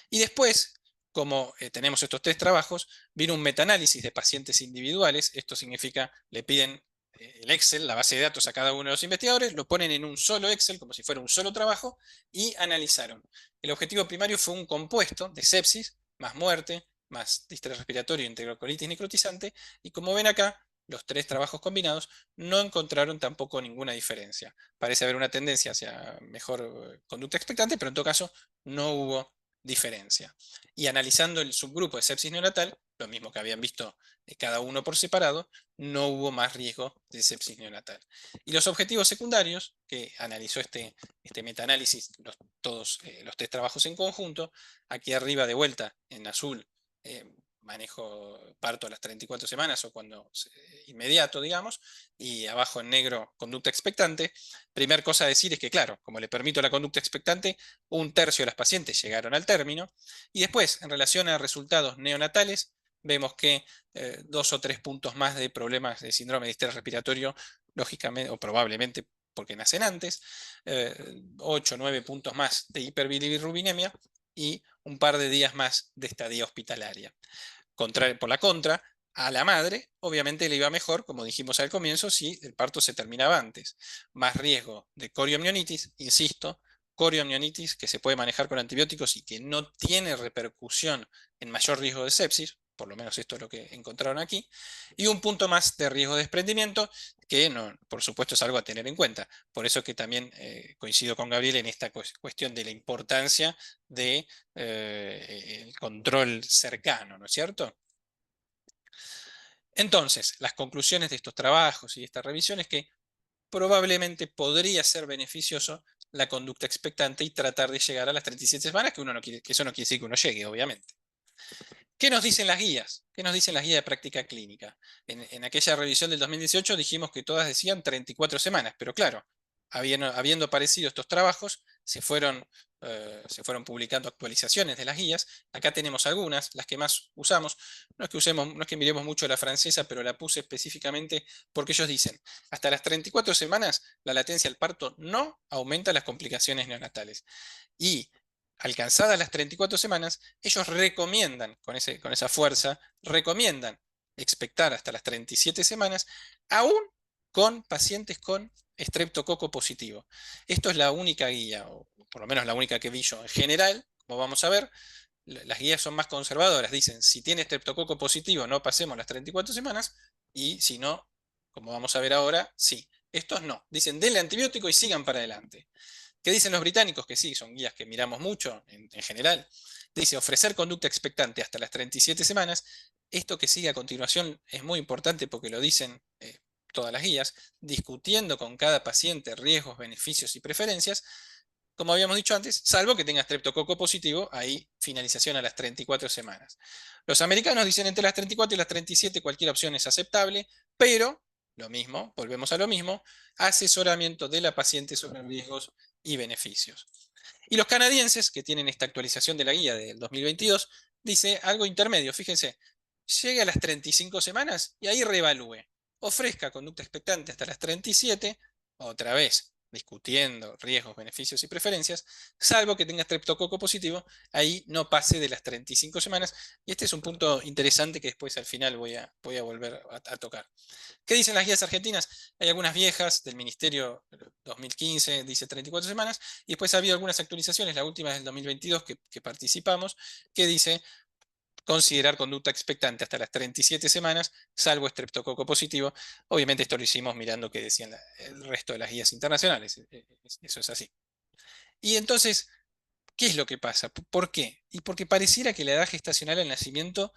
Y después, como tenemos estos 3 trabajos, vino un metaanálisis de pacientes individuales. Esto significa, le piden el Excel, la base de datos a cada uno de los investigadores, lo ponen en un solo Excel, como si fuera un solo trabajo, y analizaron. El objetivo primario fue un compuesto de sepsis, más muerte, más distrés respiratorio, enterocolitis necrotizante, y como ven acá, los 3 trabajos combinados no encontraron tampoco ninguna diferencia. Parece haber una tendencia hacia mejor conducta expectante, pero en todo caso no hubo diferencia. Y analizando el subgrupo de sepsis neonatal, lo mismo que habían visto cada uno por separado, no hubo más riesgo de sepsis neonatal. Y los objetivos secundarios, que analizó este metaanálisis, todos los 3 trabajos en conjunto, aquí arriba de vuelta en azul, manejo parto a las 34 semanas o cuando inmediato, digamos, y abajo en negro conducta expectante. Primer cosa a decir es que, claro, como le permito la conducta expectante, 1/3 de las pacientes llegaron al término. Y después, en relación a resultados neonatales, vemos que 2 o 3 puntos más de problemas de síndrome de distrés respiratorio, lógicamente o probablemente porque nacen antes, 8 o 9 puntos más de hiperbilirrubinemia y un par de días más de estadía hospitalaria. Por la contra, a la madre obviamente le iba mejor, como dijimos al comienzo, si el parto se terminaba antes. Más riesgo de coriomionitis, insisto, coriomionitis que se puede manejar con antibióticos y que no tiene repercusión en mayor riesgo de sepsis, por lo menos esto es lo que encontraron aquí, y un punto más de riesgo de desprendimiento, que no, por supuesto es algo a tener en cuenta. Por eso que también coincido con Gabriel en esta cuestión de la importancia de el control cercano, ¿no es cierto? Entonces, las conclusiones de estos trabajos y esta revisión es que probablemente podría ser beneficioso la conducta expectante y tratar de llegar a las 37 semanas, que eso no quiere decir que uno llegue, obviamente. ¿Qué nos dicen las guías? ¿Qué nos dicen las guías de práctica clínica? En aquella revisión del 2018 dijimos que todas decían 34 semanas, pero claro, habiendo aparecido estos trabajos, se fueron publicando actualizaciones de las guías. Acá tenemos algunas, las que más usamos. No es que miremos mucho la francesa, pero la puse específicamente porque ellos dicen, hasta las 34 semanas la latencia del parto no aumenta las complicaciones neonatales. Y alcanzadas las 34 semanas, ellos recomiendan, con esa fuerza, recomiendan expectar hasta las 37 semanas, aún con pacientes con estreptococo positivo. Esto es la única guía, o por lo menos la única que vi yo. En general, como vamos a ver, las guías son más conservadoras. Dicen, si tiene estreptococo positivo, no pasemos las 34 semanas, y si no, como vamos a ver ahora, sí. Estos no. Dicen, denle antibiótico y sigan para adelante. ¿Qué dicen los británicos? Que sí, son guías que miramos mucho en general. Dice ofrecer conducta expectante hasta las 37 semanas. Esto que sigue a continuación es muy importante porque lo dicen todas las guías, discutiendo con cada paciente riesgos, beneficios y preferencias. Como habíamos dicho antes, salvo que tenga estreptococo positivo, ahí finalización a las 34 semanas. Los americanos dicen entre las 34 y las 37 cualquier opción es aceptable, pero lo mismo, volvemos a lo mismo, asesoramiento de la paciente sobre riesgos y beneficios. Y los canadienses, que tienen esta actualización de la guía del 2022, dice algo intermedio, fíjense, llegue a las 35 semanas y ahí reevalúe. Ofrezca conducta expectante hasta las 37, otra vez discutiendo riesgos, beneficios y preferencias, salvo que tenga estreptococo positivo, ahí no pase de las 35 semanas. Y este es un punto interesante que después al final voy a volver a tocar. ¿Qué dicen las guías argentinas? Hay algunas viejas del Ministerio 2015, dice 34 semanas, y después ha habido algunas actualizaciones, la última es del 2022 que participamos, que dice considerar conducta expectante hasta las 37 semanas, salvo estreptococo positivo. Obviamente esto lo hicimos mirando qué decían el resto de las guías internacionales, eso es así. Y entonces, ¿qué es lo que pasa? ¿Por qué? Y porque pareciera que la edad gestacional al nacimiento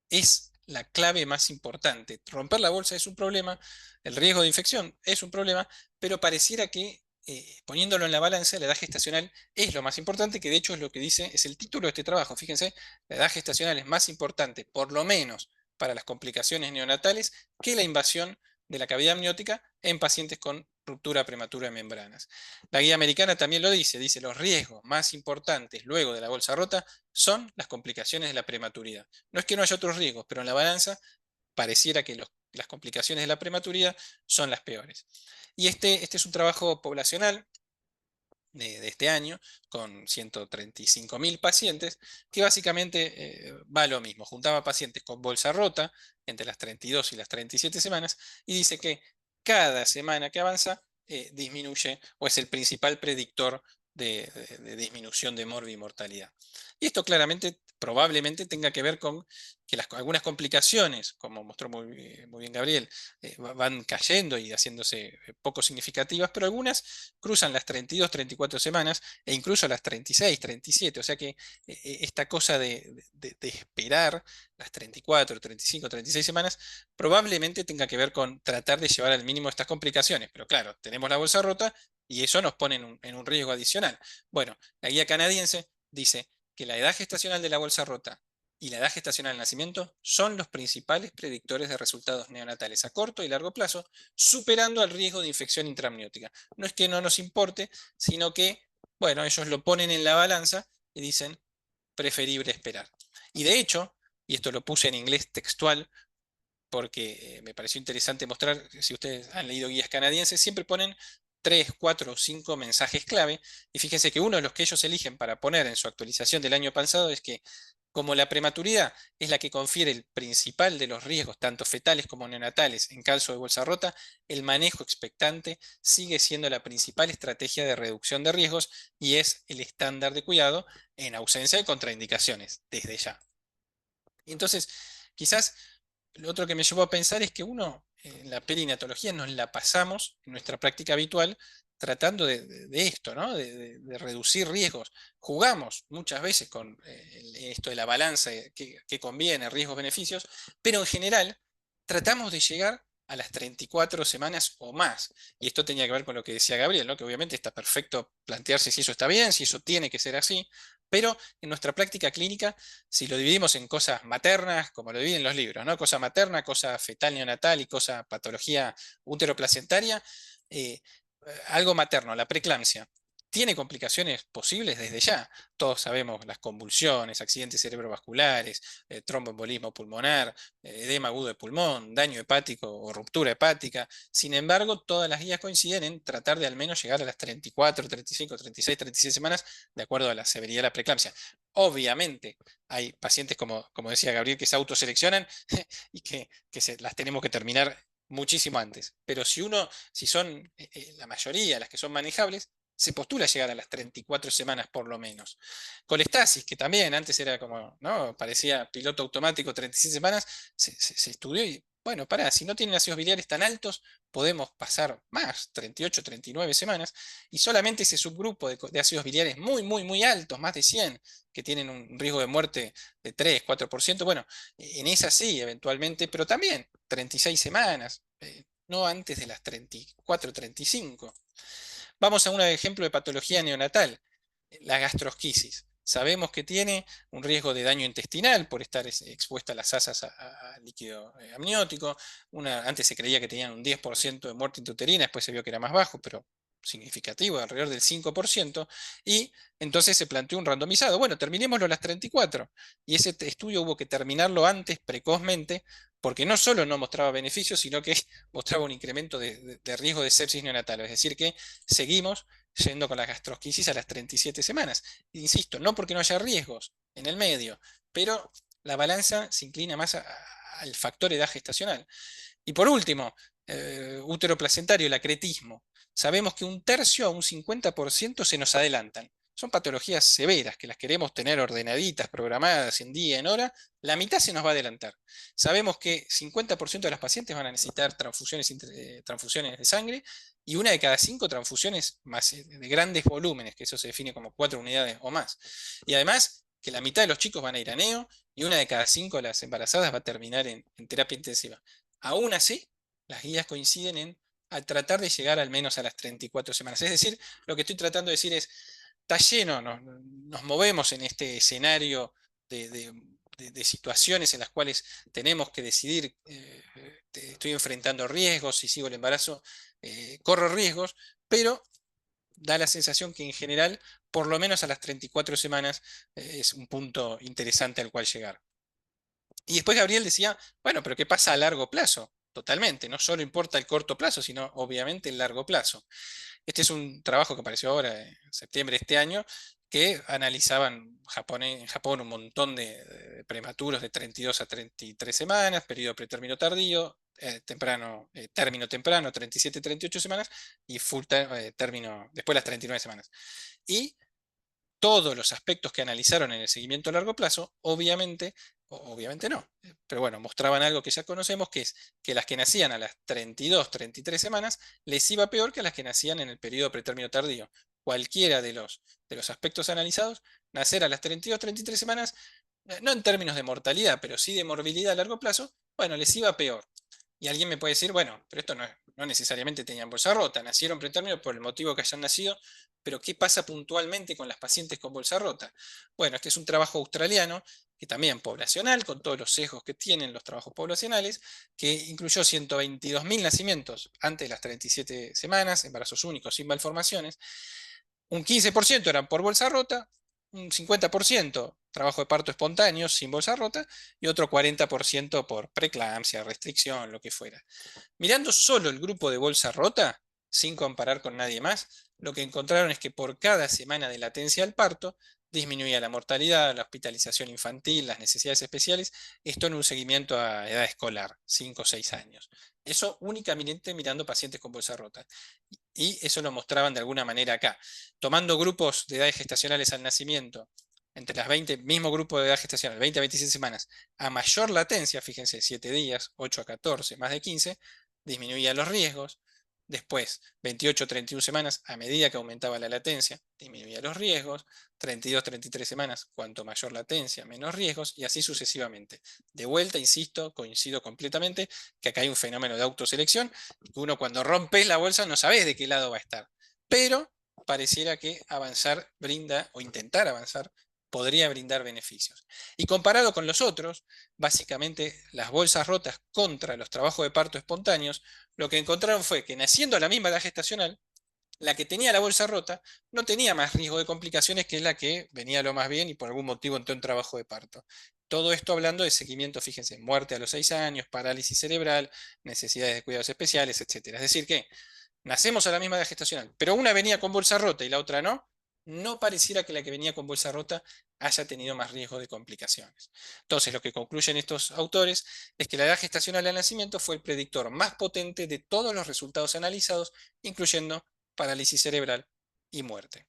es la clave más importante. Romper la bolsa es un problema, el riesgo de infección es un problema, pero pareciera que poniéndolo en la balanza, la edad gestacional es lo más importante, que de hecho es lo que dice, es el título de este trabajo. Fíjense, la edad gestacional es más importante, por lo menos para las complicaciones neonatales, que la invasión de la cavidad amniótica en pacientes con ruptura prematura de membranas. La guía americana también lo dice los riesgos más importantes luego de la bolsa rota son las complicaciones de la prematuridad. No es que no haya otros riesgos, pero en la balanza pareciera que las complicaciones de la prematuridad son las peores. Y este es un trabajo poblacional de este año, con 135.000 pacientes, que básicamente va a lo mismo. Juntaba pacientes con bolsa rota entre las 32 y las 37 semanas y dice que cada semana que avanza disminuye o es el principal predictor de disminución de morbi-mortalidad. Y esto claramente, probablemente tenga que ver con que algunas complicaciones, como mostró muy bien Gabriel, van cayendo y haciéndose poco significativas, pero algunas cruzan las 32, 34 semanas e incluso las 36, 37. O sea que esta cosa de esperar las 34, 35, 36 semanas probablemente tenga que ver con tratar de llevar al mínimo estas complicaciones. Pero claro, tenemos la bolsa rota y eso nos pone en un riesgo adicional. Bueno, la guía canadiense dice que la edad gestacional de la bolsa rota y la edad gestacional del nacimiento son los principales predictores de resultados neonatales a corto y largo plazo, superando el riesgo de infección intraamniótica. No es que no nos importe, sino que, bueno, ellos lo ponen en la balanza y dicen, preferible esperar. Y de hecho, y esto lo puse en inglés textual, porque me pareció interesante mostrar, si ustedes han leído guías canadienses, siempre ponen 3, 4 o 5 mensajes clave, y fíjense que uno de los que ellos eligen para poner en su actualización del año pasado es que como la prematuridad es la que confiere el principal de los riesgos, tanto fetales como neonatales, en caso de bolsa rota, el manejo expectante sigue siendo la principal estrategia de reducción de riesgos y es el estándar de cuidado en ausencia de contraindicaciones, desde ya. Y entonces, quizás lo otro que me llevó a pensar es que uno, en la perinatología, nos la pasamos en nuestra práctica habitual tratando de esto, ¿no? De reducir riesgos. Jugamos muchas veces con esto de la balanza, que conviene, riesgos-beneficios, pero en general tratamos de llegar a las 34 semanas o más. Y esto tenía que ver con lo que decía Gabriel, ¿no? Que obviamente está perfecto plantearse si eso está bien, si eso tiene que ser así, pero en nuestra práctica clínica, si lo dividimos en cosas maternas, como lo dividen los libros, ¿no? Cosa materna, cosa fetal neonatal y cosa patología úteroplacentaria, algo materno, la preeclampsia. ¿Tiene complicaciones posibles desde ya? Todos sabemos las convulsiones, accidentes cerebrovasculares, tromboembolismo pulmonar, edema agudo de pulmón, daño hepático o ruptura hepática. Sin embargo, todas las guías coinciden en tratar de al menos llegar a las 34, 35, 36, 36 semanas de acuerdo a la severidad de la preeclampsia. Obviamente, hay pacientes, como decía Gabriel, que se autoseleccionan y que las tenemos que terminar muchísimo antes. Pero si son la mayoría, las que son manejables, se postula llegar a las 34 semanas por lo menos. Colestasis, que también antes era como, ¿no? Parecía piloto automático, 36 semanas, se estudió y, bueno, si no tienen ácidos biliares tan altos, podemos pasar más, 38, 39 semanas, y solamente ese subgrupo de ácidos biliares muy, muy, muy altos, más de 100, que tienen un riesgo de muerte de 3, 4%, bueno, en esa sí, eventualmente, pero también 36 semanas, no antes de las 34, 35. Vamos a un ejemplo de patología neonatal, la gastrosquisis. Sabemos que tiene un riesgo de daño intestinal por estar expuesta a las asas a líquido amniótico. Antes se creía que tenían un 10% de muerte intrauterina, después se vio que era más bajo, pero significativo, alrededor del 5%, y entonces se planteó un randomizado. Bueno, terminémoslo a las 34, y ese estudio hubo que terminarlo antes, precozmente, porque no solo no mostraba beneficios, sino que mostraba un incremento de riesgo de sepsis neonatal, es decir, que seguimos yendo con la gastrosquisis a las 37 semanas. Insisto, no porque no haya riesgos en el medio, pero la balanza se inclina más al factor edad gestacional. Y por último, útero placentario, el acretismo. Sabemos que un tercio a un 50% se nos adelantan. Son patologías severas que las queremos tener ordenaditas, programadas en día, en hora. La mitad se nos va a adelantar. Sabemos que 50% de las pacientes van a necesitar transfusiones de sangre y una de cada 5 transfusiones más, de grandes volúmenes, que eso se define como 4 unidades o más. Y además que la mitad de los chicos van a ir a neo y una de cada 5 de las embarazadas va a terminar en terapia intensiva. Aún así, las guías coinciden en tratar de llegar al menos a las 34 semanas. Es decir, lo que estoy tratando de decir es, está lleno, nos movemos en este escenario de situaciones en las cuales tenemos que decidir, estoy enfrentando riesgos, si sigo el embarazo, corro riesgos, pero da la sensación que en general, por lo menos a las 34 semanas, es un punto interesante al cual llegar. Y después Gabriel decía, bueno, pero ¿qué pasa a largo plazo? Totalmente, no solo importa el corto plazo, sino obviamente el largo plazo. Este es un trabajo que apareció ahora en septiembre de este año, que analizaban en Japón un montón de prematuros de 32 a 33 semanas, periodo pretérmino tardío, término temprano, 37, 38 semanas, y término después de las 39 semanas. Y todos los aspectos que analizaron en el seguimiento a largo plazo, obviamente no, pero bueno, mostraban algo que ya conocemos, que es que las que nacían a las 32, 33 semanas, les iba peor que las que nacían en el periodo pretérmino tardío. Cualquiera de los aspectos analizados, nacer a las 32, 33 semanas, no en términos de mortalidad, pero sí de morbilidad a largo plazo, bueno, les iba peor. Y alguien me puede decir, bueno, pero esto no no necesariamente tenían bolsa rota, nacieron pretérmino por el motivo que hayan nacido, pero ¿qué pasa puntualmente con las pacientes con bolsa rota? Bueno, este es un trabajo australiano, que también poblacional, con todos los sesgos que tienen los trabajos poblacionales, que incluyó 122.000 nacimientos antes de las 37 semanas, embarazos únicos sin malformaciones. Un 15% eran por bolsa rota, un 50% trabajo de parto espontáneo sin bolsa rota y otro 40% por preeclampsia, restricción, lo que fuera. Mirando solo el grupo de bolsa rota, sin comparar con nadie más, lo que encontraron es que por cada semana de latencia al parto disminuía la mortalidad, la hospitalización infantil, las necesidades especiales, esto en un seguimiento a edad escolar, 5 o 6 años. Eso únicamente mirando pacientes con bolsa rota. Y eso lo mostraban de alguna manera acá. Tomando grupos de edades gestacionales al nacimiento, entre las 20, mismo grupo de edad gestacional, 20 a 27 semanas, a mayor latencia, fíjense, 7 días, 8 a 14, más de 15, disminuía los riesgos. Después, 28 a 31 semanas, a medida que aumentaba la latencia, disminuía los riesgos. 32 a 33 semanas, cuanto mayor latencia, menos riesgos, y así sucesivamente. De vuelta, insisto, coincido completamente que acá hay un fenómeno de autoselección, que uno cuando rompes la bolsa no sabes de qué lado va a estar. Pero pareciera que avanzar brinda, o intentar avanzar, podría brindar beneficios. Y comparado con los otros, básicamente las bolsas rotas contra los trabajos de parto espontáneos, lo que encontraron fue que naciendo a la misma edad gestacional, la que tenía la bolsa rota no tenía más riesgo de complicaciones que la que venía lo más bien y por algún motivo entró en trabajo de parto. Todo esto hablando de seguimiento, fíjense, muerte a los 6 años, parálisis cerebral, necesidades de cuidados especiales, etc. Es decir que nacemos a la misma edad gestacional, pero una venía con bolsa rota y la otra no, no pareciera que la que venía con bolsa rota haya tenido más riesgo de complicaciones. Entonces, lo que concluyen estos autores es que la edad gestacional al nacimiento fue el predictor más potente de todos los resultados analizados, incluyendo parálisis cerebral y muerte.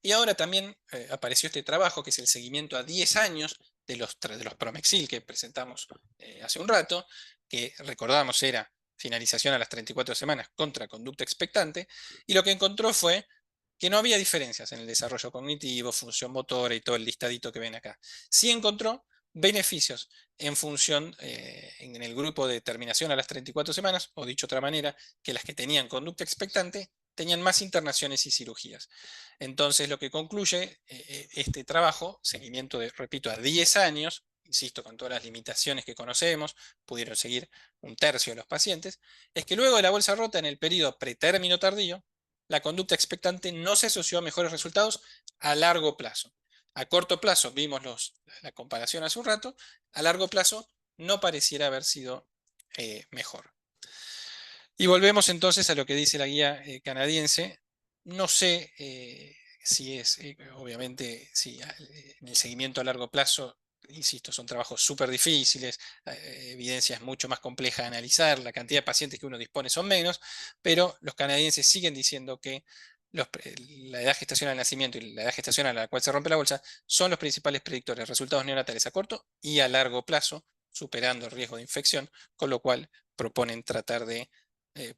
Y ahora también apareció este trabajo, que es el seguimiento a 10 años de los Promexil que presentamos hace un rato, que recordamos era finalización a las 34 semanas contra conducta expectante, y lo que encontró fue que no había diferencias en el desarrollo cognitivo, función motora y todo el listadito que ven acá. Sí encontró beneficios en función, en el grupo de terminación a las 34 semanas, o dicho de otra manera, que las que tenían conducta expectante tenían más internaciones y cirugías. Entonces, lo que concluye este trabajo, seguimiento de, repito, a 10 años, insisto, con todas las limitaciones que conocemos, pudieron seguir un tercio de los pacientes, es que luego de la bolsa rota en el periodo pretérmino tardío, la conducta expectante no se asoció a mejores resultados a largo plazo. A corto plazo vimos la comparación hace un rato, a largo plazo no pareciera haber sido mejor. Y volvemos entonces a lo que dice la guía canadiense. No sé si es, obviamente, si en el seguimiento a largo plazo, insisto, son trabajos súper difíciles, evidencia es mucho más compleja de analizar, la cantidad de pacientes que uno dispone son menos, pero los canadienses siguen diciendo que la edad gestacional al nacimiento y la edad gestacional a la cual se rompe la bolsa son los principales predictores de resultados neonatales a corto y a largo plazo, superando el riesgo de infección, con lo cual proponen tratar de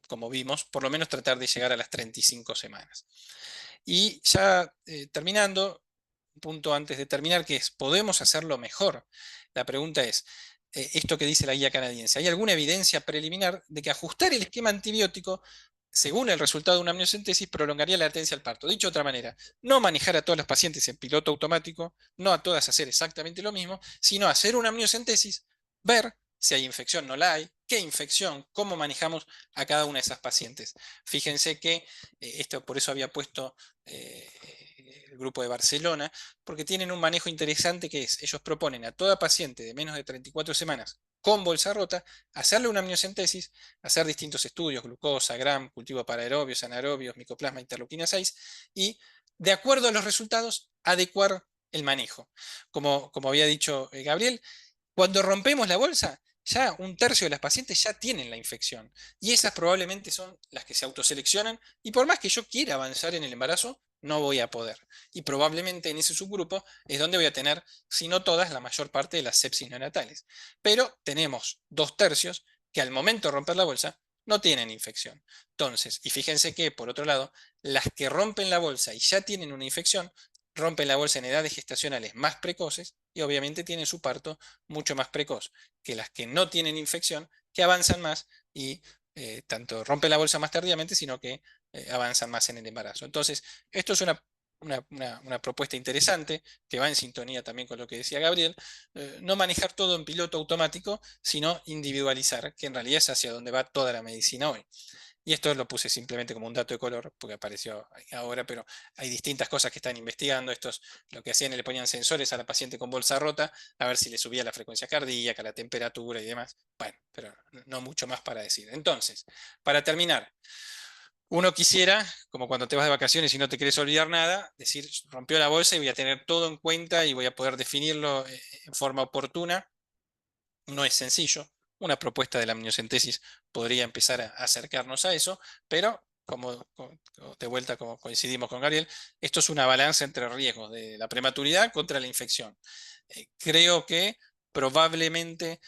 como vimos, por lo menos tratar de llegar a las 35 semanas. Y ya terminando, un punto antes de terminar, que es, ¿podemos hacerlo mejor? La pregunta es, esto que dice la guía canadiense, ¿hay alguna evidencia preliminar de que ajustar el esquema antibiótico, según el resultado de una amniocentesis, prolongaría la latencia al parto? Dicho de otra manera, no manejar a todos los pacientes en piloto automático, no a todas hacer exactamente lo mismo, sino hacer una amniocentesis, ver si hay infección, no la hay, qué infección, cómo manejamos a cada una de esas pacientes. Fíjense que esto por eso había puesto el grupo de Barcelona, porque tienen un manejo interesante que es, ellos proponen a toda paciente de menos de 34 semanas con bolsa rota, hacerle una amniocentesis, hacer distintos estudios, glucosa, gram, cultivo para aerobios, anaerobios, micoplasma, interleuquina 6, y de acuerdo a los resultados, adecuar el manejo. Como había dicho Gabriel, cuando rompemos la bolsa, ya un tercio de las pacientes ya tienen la infección. Y esas probablemente son las que se autoseleccionan. Y por más que yo quiera avanzar en el embarazo, no voy a poder. Y probablemente en ese subgrupo es donde voy a tener, si no todas, la mayor parte de las sepsis neonatales. Pero tenemos 2/3 que al momento de romper la bolsa no tienen infección. Entonces, y fíjense que, por otro lado, las que rompen la bolsa y ya tienen una infección, rompen la bolsa en edades gestacionales más precoces y obviamente tienen su parto mucho más precoz que las que no tienen infección, que avanzan más y tanto rompen la bolsa más tardíamente, sino que avanzan más en el embarazo. Entonces, esto es una propuesta interesante que va en sintonía también con lo que decía Gabriel. No manejar todo en piloto automático, sino individualizar, que en realidad es hacia donde va toda la medicina hoy. Y esto lo puse simplemente como un dato de color, porque apareció ahora, pero hay distintas cosas que están investigando. Estos lo que hacían, le ponían sensores a la paciente con bolsa rota, a ver si le subía la frecuencia cardíaca, la temperatura y demás. Bueno, pero no mucho más para decir. Entonces, para terminar, uno quisiera, como cuando te vas de vacaciones y no te quieres olvidar nada, decir, rompió la bolsa y voy a tener todo en cuenta y voy a poder definirlo en forma oportuna. No es sencillo. Una propuesta de la amniocentesis podría empezar a acercarnos a eso, pero de vuelta, como coincidimos con Gabriel, esto es una balanza entre riesgos de la prematuridad contra la infección. Creo que probablemente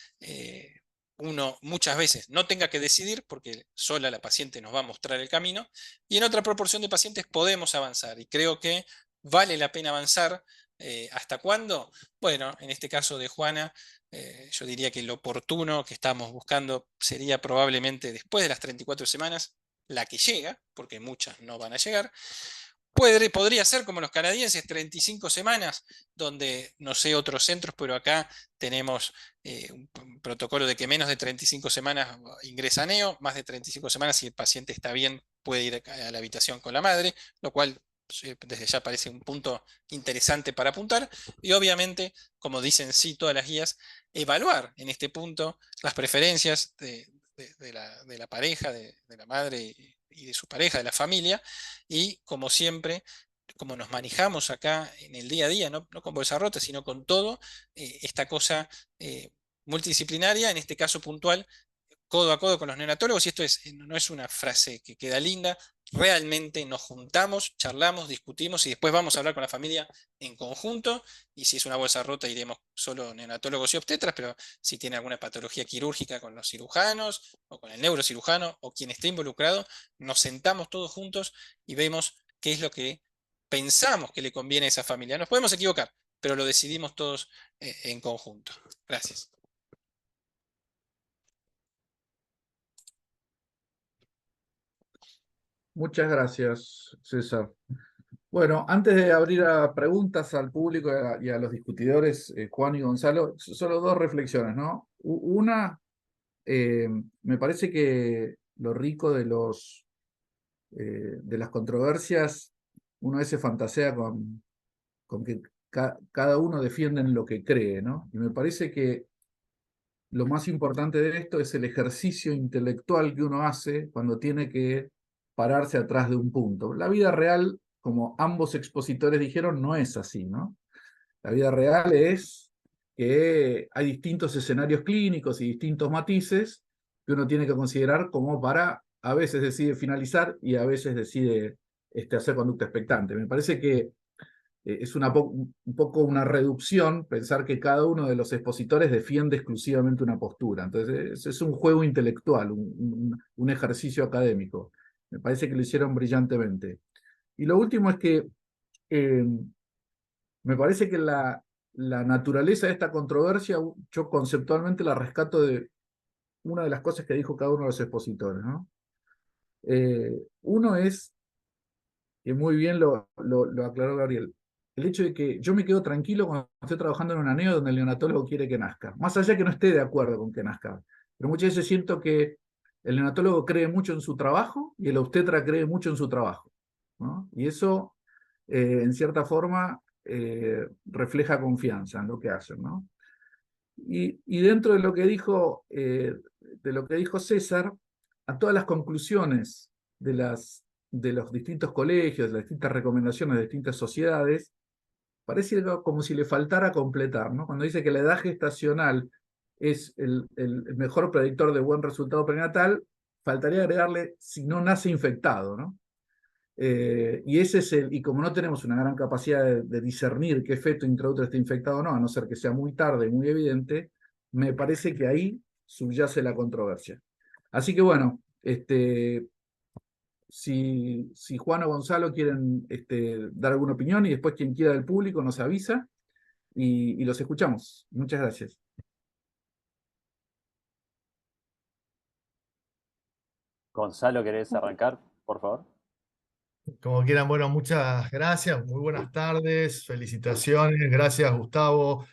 uno muchas veces no tenga que decidir porque sola la paciente nos va a mostrar el camino, y en otra proporción de pacientes podemos avanzar, y creo que vale la pena avanzar. ¿Hasta cuándo? Bueno, en este caso de Juana, yo diría que lo oportuno que estamos buscando sería probablemente después de las 34 semanas, la que llega, porque muchas no van a llegar. Podría ser como los canadienses, 35 semanas, donde no sé otros centros, pero acá tenemos un protocolo de que menos de 35 semanas ingresa neo, más de 35 semanas, si el paciente está bien, puede ir a la habitación con la madre, lo cual desde ya parece un punto interesante para apuntar. Y obviamente, como dicen sí todas las guías, evaluar en este punto las preferencias de la pareja, de la madre y de su pareja, de la familia, y como siempre, como nos manejamos acá en el día a día, no con bolsa rota, sino con todo, esta cosa multidisciplinaria, en este caso puntual, codo a codo con los neonatólogos, y esto no es una frase que queda linda, realmente nos juntamos, charlamos, discutimos y después vamos a hablar con la familia en conjunto, y si es una bolsa rota iremos solo neonatólogos y obstetras, pero si tiene alguna patología quirúrgica con los cirujanos o con el neurocirujano o quien esté involucrado, nos sentamos todos juntos y vemos qué es lo que pensamos que le conviene a esa familia. Nos podemos equivocar, pero lo decidimos todos en conjunto. Gracias. Muchas gracias, César. Bueno, antes de abrir a preguntas al público y a los discutidores, Juan y Gonzalo, solo dos reflexiones, ¿no? Una, me parece que lo rico de las controversias, uno a veces fantasea con que cada uno defiende en lo que cree, ¿no? Y me parece que lo más importante de esto es el ejercicio intelectual que uno hace cuando tiene que pararse atrás de un punto. La vida real, como ambos expositores dijeron, no es así, ¿no? La vida real es que hay distintos escenarios clínicos y distintos matices que uno tiene que considerar como para, a veces decide finalizar y a veces decide hacer conducta expectante. Me parece que es un poco una reducción pensar que cada uno de los expositores defiende exclusivamente una postura. Entonces es un juego intelectual, un ejercicio académico. Me parece que lo hicieron brillantemente. Y lo último es que me parece que la naturaleza de esta controversia, yo conceptualmente la rescato de una de las cosas que dijo cada uno de los expositores, ¿no? Uno es, que muy bien lo aclaró Gabriel, el hecho de que yo me quedo tranquilo cuando estoy trabajando en una neo donde el neonatólogo quiere que nazca, más allá de que no esté de acuerdo con que nazca. Pero muchas veces siento que el neonatólogo cree mucho en su trabajo y el obstetra cree mucho en su trabajo, ¿no? Y eso, en cierta forma, refleja confianza en lo que hacen, ¿no? Y dentro de lo que dijo César, a todas las conclusiones de los distintos colegios, de las distintas recomendaciones de distintas sociedades, parece como si le faltara completar, ¿no? Cuando dice que la edad gestacional es el mejor predictor de buen resultado prenatal, faltaría agregarle si no nace infectado, ¿no? Y como no tenemos una gran capacidad de discernir qué feto intraútero está infectado o no, a no ser que sea muy tarde y muy evidente, me parece que ahí subyace la controversia. Así que bueno, si Juan o Gonzalo quieren dar alguna opinión y después quien quiera del público nos avisa y los escuchamos. Muchas gracias. Gonzalo, ¿querés arrancar, por favor? Como quieran, bueno, muchas gracias, muy buenas tardes, felicitaciones, gracias Gustavo,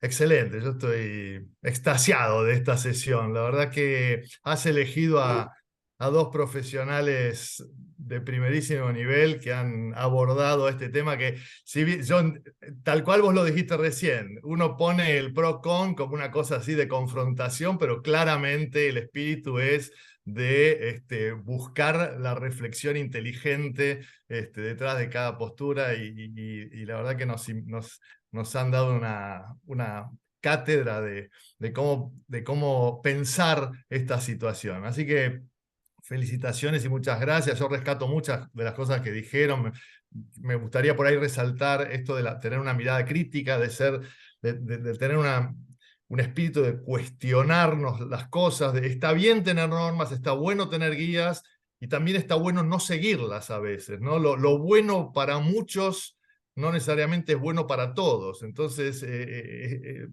excelente, yo estoy extasiado de esta sesión, la verdad que has elegido a dos profesionales de primerísimo nivel que han abordado este tema que, si bien, tal cual vos lo dijiste recién, uno pone el pro-con como una cosa así de confrontación, pero claramente el espíritu es de buscar la reflexión inteligente detrás de cada postura y la verdad que nos han dado una cátedra de cómo pensar esta situación. Así que felicitaciones y muchas gracias. Yo rescato muchas de las cosas que dijeron. Me gustaría por ahí resaltar esto de tener una mirada crítica, de tener un espíritu de cuestionarnos las cosas, está bien tener normas, está bueno tener guías, y también está bueno no seguirlas a veces, ¿no? Lo bueno para muchos no necesariamente es bueno para todos. Entonces,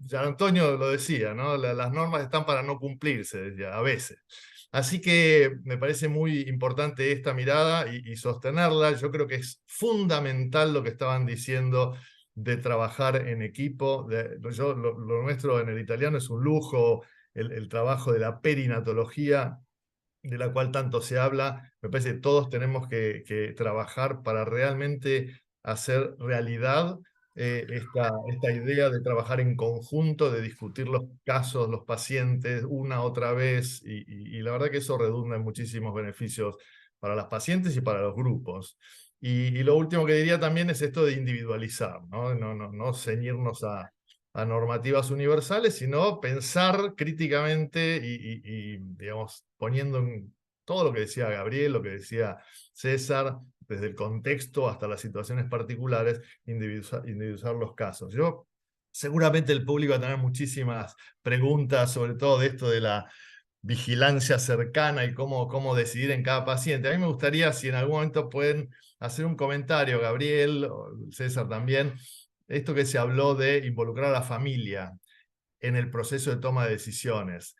ya Antonio lo decía, ¿no? Las normas están para no cumplirse, decía, a veces. Así que me parece muy importante esta mirada y sostenerla. Yo creo que es fundamental lo que estaban diciendo de trabajar en equipo. Lo nuestro en el italiano es un lujo, el trabajo de la perinatología, de la cual tanto se habla. Me parece que todos tenemos que trabajar para realmente hacer realidad esta idea de trabajar en conjunto, de discutir los casos, los pacientes, una otra vez, y la verdad que eso redunda en muchísimos beneficios para las pacientes y para los grupos. Y lo último que diría también es esto de individualizar, no ceñirnos a normativas universales, sino pensar críticamente y digamos, poniendo en todo lo que decía Gabriel, lo que decía César, desde el contexto hasta las situaciones particulares, individualizar los casos. Seguramente el público va a tener muchísimas preguntas, sobre todo de esto de la vigilancia cercana y cómo decidir en cada paciente. A mí me gustaría, si en algún momento pueden hacer un comentario, Gabriel o César también, esto que se habló de involucrar a la familia en el proceso de toma de decisiones,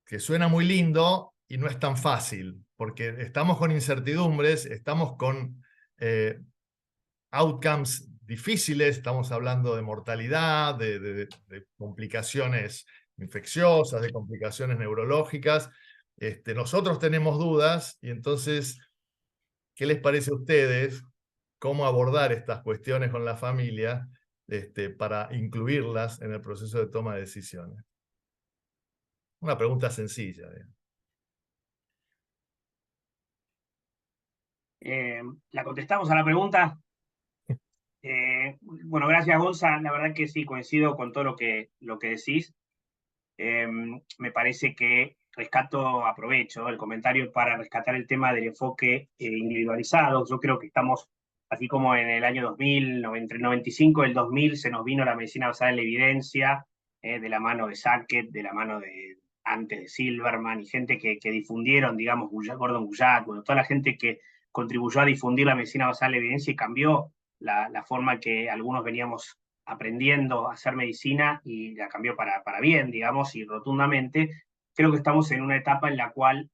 que suena muy lindo y no es tan fácil, porque estamos con incertidumbres, estamos con outcomes difíciles, estamos hablando de mortalidad, de complicaciones infecciosas, de complicaciones neurológicas. Nosotros tenemos dudas, y entonces, ¿qué les parece a ustedes? ¿Cómo abordar estas cuestiones con la familia para incluirlas en el proceso de toma de decisiones? Una pregunta sencilla. ¿La contestamos a la pregunta? Bueno, gracias, Gonza. La verdad que sí, coincido con todo lo que decís. Me parece que aprovecho el comentario para rescatar el tema del enfoque individualizado. Yo creo que estamos, así como en el año 2000, entre el 95 y el 2000, se nos vino la medicina basada en la evidencia, de la mano de Sackett, de la mano de antes de Silverman, y gente que difundieron, digamos, Gordon Guyatt, bueno, toda la gente que contribuyó a difundir la medicina basada en la evidencia y cambió la forma que algunos veníamos aprendiendo a hacer medicina, y la cambió para bien, digamos, y rotundamente. Creo que estamos en una etapa en la cual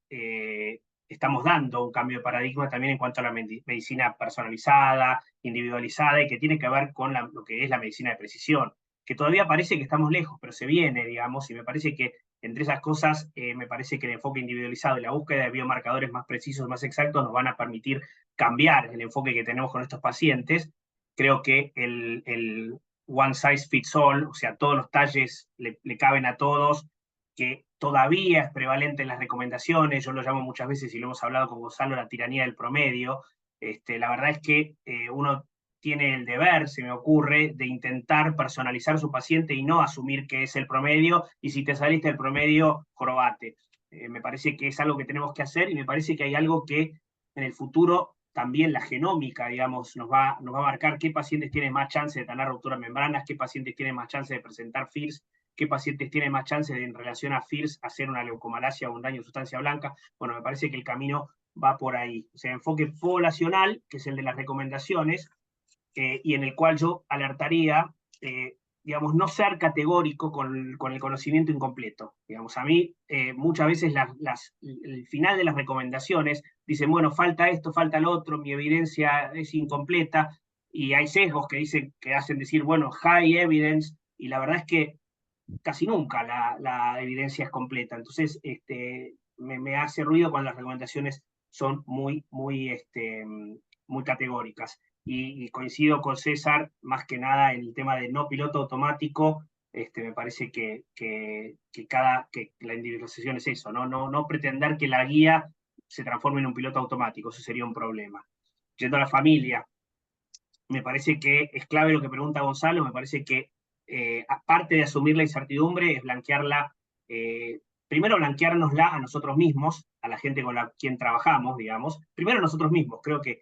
estamos dando un cambio de paradigma también en cuanto a la medicina personalizada, individualizada, y que tiene que ver con lo que es la medicina de precisión, que todavía parece que estamos lejos, pero se viene, digamos, y me parece que entre esas cosas, me parece que el enfoque individualizado y la búsqueda de biomarcadores más precisos, más exactos, nos van a permitir cambiar el enfoque que tenemos con estos pacientes. Creo que el one size fits all, o sea, todos los talles le caben a todos, que todavía es prevalente en las recomendaciones. Yo lo llamo muchas veces, y lo hemos hablado con Gonzalo, la tiranía del promedio. La verdad es que uno tiene el deber, se me ocurre, de intentar personalizar su paciente y no asumir que es el promedio, y si te saliste del promedio, jorobate. Me parece que es algo que tenemos que hacer, y me parece que hay algo que en el futuro también la genómica, digamos, nos va a marcar qué pacientes tienen más chance de tener ruptura de membranas, qué pacientes tienen más chance de presentar FIRS, qué pacientes tienen más chance de, en relación a FIRS, hacer una leucomalacia o un daño de sustancia blanca. Bueno, me parece que el camino va por ahí. O sea, enfoque poblacional, que es el de las recomendaciones, y en el cual yo alertaría digamos, no ser categórico con el conocimiento incompleto. Digamos, a mí muchas veces el final de las recomendaciones dicen, bueno, falta esto, falta lo otro, mi evidencia es incompleta, y hay sesgos que dicen, que hacen decir, bueno, high evidence, y la verdad es que casi nunca la evidencia es completa. Entonces, me hace ruido cuando las recomendaciones son muy categóricas. Y coincido con César, más que nada, en el tema de no piloto automático. Me parece que la individualización es eso, no pretender que la guía se transforme en un piloto automático, eso sería un problema. Yendo a la familia, me parece que es clave lo que pregunta Gonzalo, me parece que aparte de asumir la incertidumbre, es blanquearla, primero blanqueárnosla a nosotros mismos, a la gente con quien trabajamos, digamos, primero a nosotros mismos. Creo que,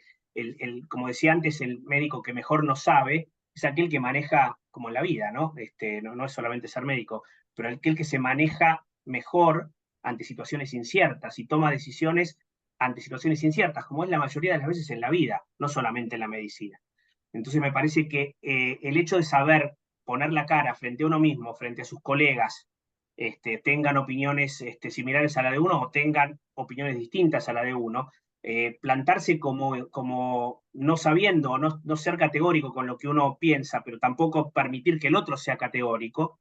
como decía antes, el médico que mejor nos sabe es aquel que maneja, como en la vida, ¿no? No es solamente ser médico, pero aquel que se maneja mejor ante situaciones inciertas y toma decisiones ante situaciones inciertas, como es la mayoría de las veces en la vida, no solamente en la medicina. Entonces me parece que el hecho de saber poner la cara frente a uno mismo, frente a sus colegas, tengan opiniones similares a la de uno o tengan opiniones distintas a la de uno, plantarse como no sabiendo, no ser categórico con lo que uno piensa, pero tampoco permitir que el otro sea categórico,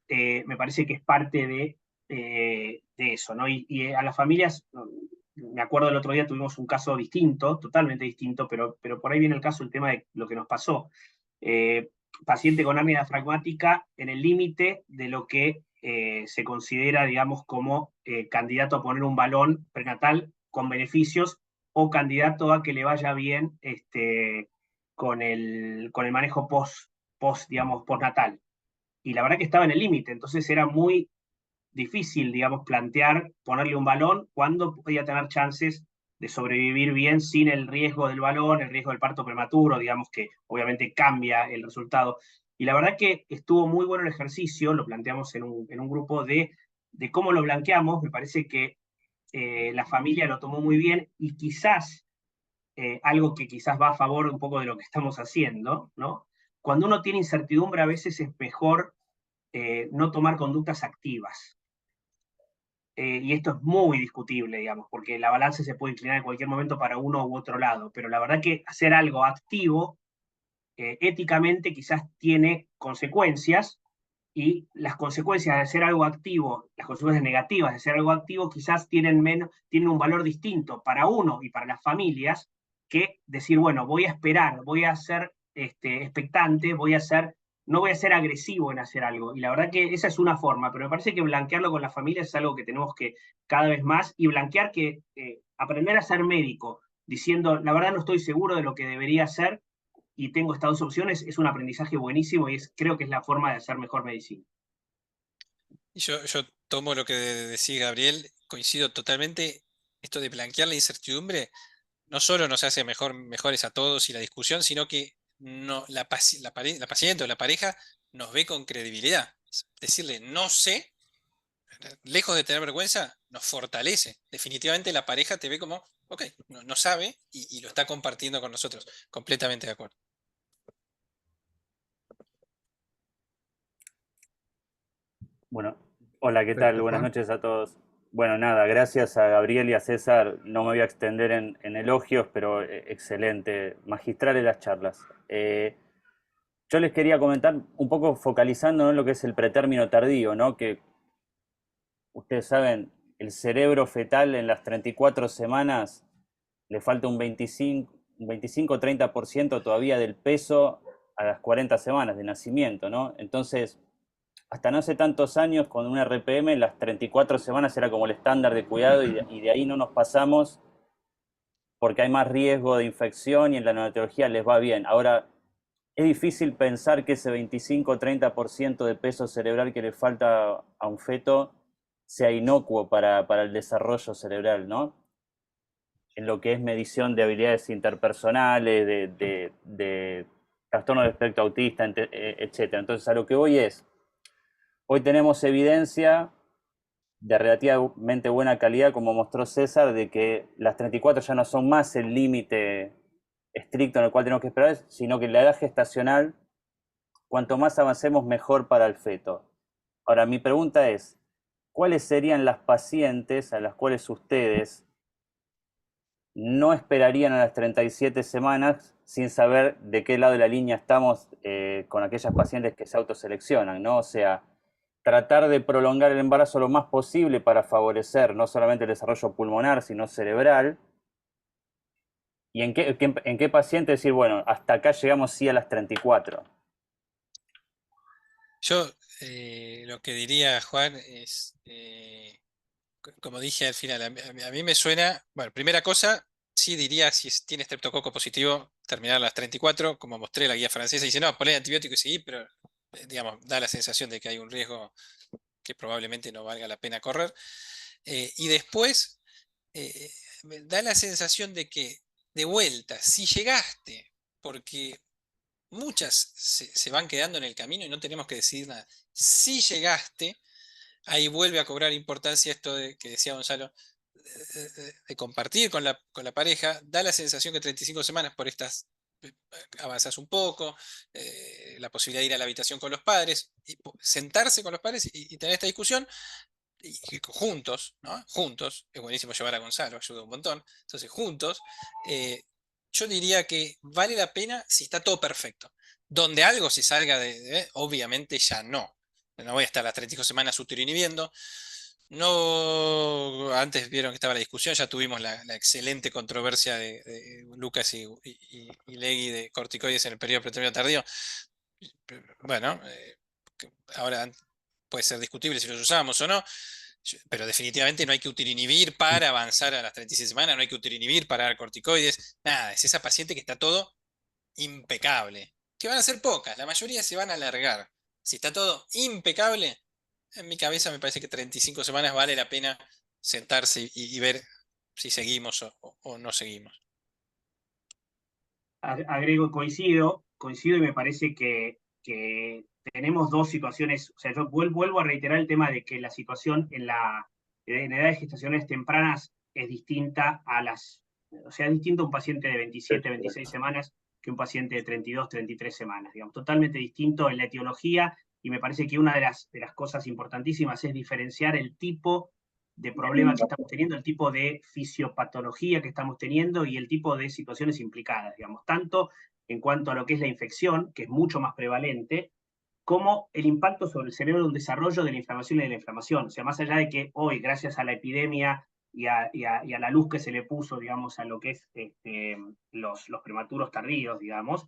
me parece que es parte de eso, ¿no? Y a las familias, me acuerdo el otro día tuvimos un caso distinto, totalmente distinto, pero por ahí viene el caso, el tema de lo que nos pasó. Paciente con hernia diafragmática en el límite de lo que se considera, digamos, como candidato a poner un balón prenatal con beneficios o candidato a que le vaya bien con el manejo digamos, postnatal. Y la verdad que estaba en el límite, entonces era muy difícil, digamos, plantear, ponerle un balón cuando podía tener chances de sobrevivir bien sin el riesgo del balón, el riesgo del parto prematuro, digamos que obviamente cambia el resultado. Y la verdad que estuvo muy bueno el ejercicio, lo planteamos en un grupo de cómo lo blanqueamos. Me parece que la familia lo tomó muy bien y quizás algo que quizás va a favor un poco de lo que estamos haciendo, ¿no? Cuando uno tiene incertidumbre a veces es mejor no tomar conductas activas. Y esto es muy discutible, digamos, porque la balanza se puede inclinar en cualquier momento para uno u otro lado, pero la verdad que hacer algo activo, éticamente quizás tiene consecuencias, y las consecuencias de hacer algo activo, las consecuencias negativas de hacer algo activo, quizás tienen un valor distinto para uno y para las familias, que decir, bueno, voy a esperar, voy a ser expectante, no voy a ser agresivo en hacer algo. Y la verdad que esa es una forma, pero me parece que blanquearlo con las familias es algo que tenemos que cada vez más, y blanquear que aprender a ser médico diciendo, la verdad no estoy seguro de lo que debería hacer, y tengo estas dos opciones, es un aprendizaje buenísimo y creo que es la forma de hacer mejor medicina. Y yo tomo lo que decís, Gabriel, coincido totalmente. Esto de blanquear la incertidumbre no solo nos hace mejores a todos y la discusión, sino que no, la paciente o la pareja nos ve con credibilidad. Decirle no sé, lejos de tener vergüenza, nos fortalece. Definitivamente la pareja te ve como, ok, no sabe y lo está compartiendo con nosotros. Completamente de acuerdo. Bueno, hola, ¿qué tal? Perfecto, Buenas Juan. noches a todos. Bueno, nada, gracias a Gabriel y a César. No me voy a extender en elogios, pero excelente, magistrales las charlas. Yo les quería comentar un poco focalizando, ¿no?, en lo que es el pretérmino tardío, ¿no? Que ustedes saben, el cerebro fetal en las 34 semanas le falta un 25-30% todavía del peso a las 40 semanas de nacimiento, ¿no? Entonces, hasta no hace tantos años, con un RPM, las 34 semanas era como el estándar de cuidado, y de ahí no nos pasamos porque hay más riesgo de infección y en la neonatología les va bien. Ahora, es difícil pensar que ese 25-30% de peso cerebral que le falta a un feto sea inocuo para el desarrollo cerebral, ¿no? En lo que es medición de habilidades interpersonales, de trastorno de espectro autista, etc. Entonces, a lo que voy es, hoy tenemos evidencia de relativamente buena calidad, como mostró César, de que las 34 ya no son más el límite estricto en el cual tenemos que esperar, sino que la edad gestacional cuanto más avancemos, mejor para el feto. Ahora, mi pregunta es, ¿cuáles serían las pacientes a las cuales ustedes no esperarían a las 37 semanas sin saber de qué lado de la línea estamos con aquellas pacientes que se autoseleccionan, ¿no? O sea, tratar de prolongar el embarazo lo más posible para favorecer no solamente el desarrollo pulmonar, sino cerebral. ¿Y en qué paciente decir, bueno, hasta acá llegamos sí a las 34? Yo lo que diría, Juan, es, como dije al final, a mí me suena, bueno, primera cosa, sí diría, si tiene estreptococo positivo, terminar a las 34, como mostré la guía francesa, dice, no, poner antibiótico y seguir, pero, digamos, da la sensación de que hay un riesgo que probablemente no valga la pena correr. Y después, me da la sensación de que, de vuelta, si llegaste, porque muchas se van quedando en el camino y no tenemos que decidir nada. Si llegaste, ahí vuelve a cobrar importancia esto que decía Gonzalo, de compartir con la pareja. Da la sensación que 35 semanas por estas avanzas un poco, la posibilidad de ir a la habitación con los padres, y sentarse con los padres y tener esta discusión y juntos, ¿no? Juntos, es buenísimo llevar a Gonzalo, ayuda un montón. Entonces, juntos, yo diría que vale la pena si está todo perfecto. Donde algo se salga obviamente ya no. No voy a estar las 35 semanas uteriniviendo. No, antes vieron que estaba la discusión, ya tuvimos la excelente controversia de Lucas y Legui de corticoides en el periodo pretermino tardío. Bueno, ahora puede ser discutible si los usamos o no, pero definitivamente no hay que uterinhibir para avanzar a las 36 semanas, no hay que uterinhibir para dar corticoides, nada, es esa paciente que está todo impecable, que van a ser pocas, la mayoría se van a alargar. Si está todo impecable, en mi cabeza me parece que 35 semanas vale la pena sentarse y ver si seguimos o no seguimos. Agrego, coincido y me parece que tenemos dos situaciones, o sea, yo vuelvo a reiterar el tema de que la situación en edades gestacionales tempranas es distinta o sea, es distinto un paciente de 27, 26 semanas que un paciente de 32, 33 semanas, digamos, totalmente distinto en la etiología, y me parece que una de las cosas importantísimas es diferenciar el tipo de problema que estamos teniendo, el tipo de fisiopatología que estamos teniendo y el tipo de situaciones implicadas, digamos, tanto en cuanto a lo que es la infección, que es mucho más prevalente, como el impacto sobre el cerebro de un desarrollo de la inflamación y de la inflamación. O sea, más allá de que hoy, gracias a la epidemia y a la luz que se le puso, digamos, a lo que es los prematuros tardíos, digamos,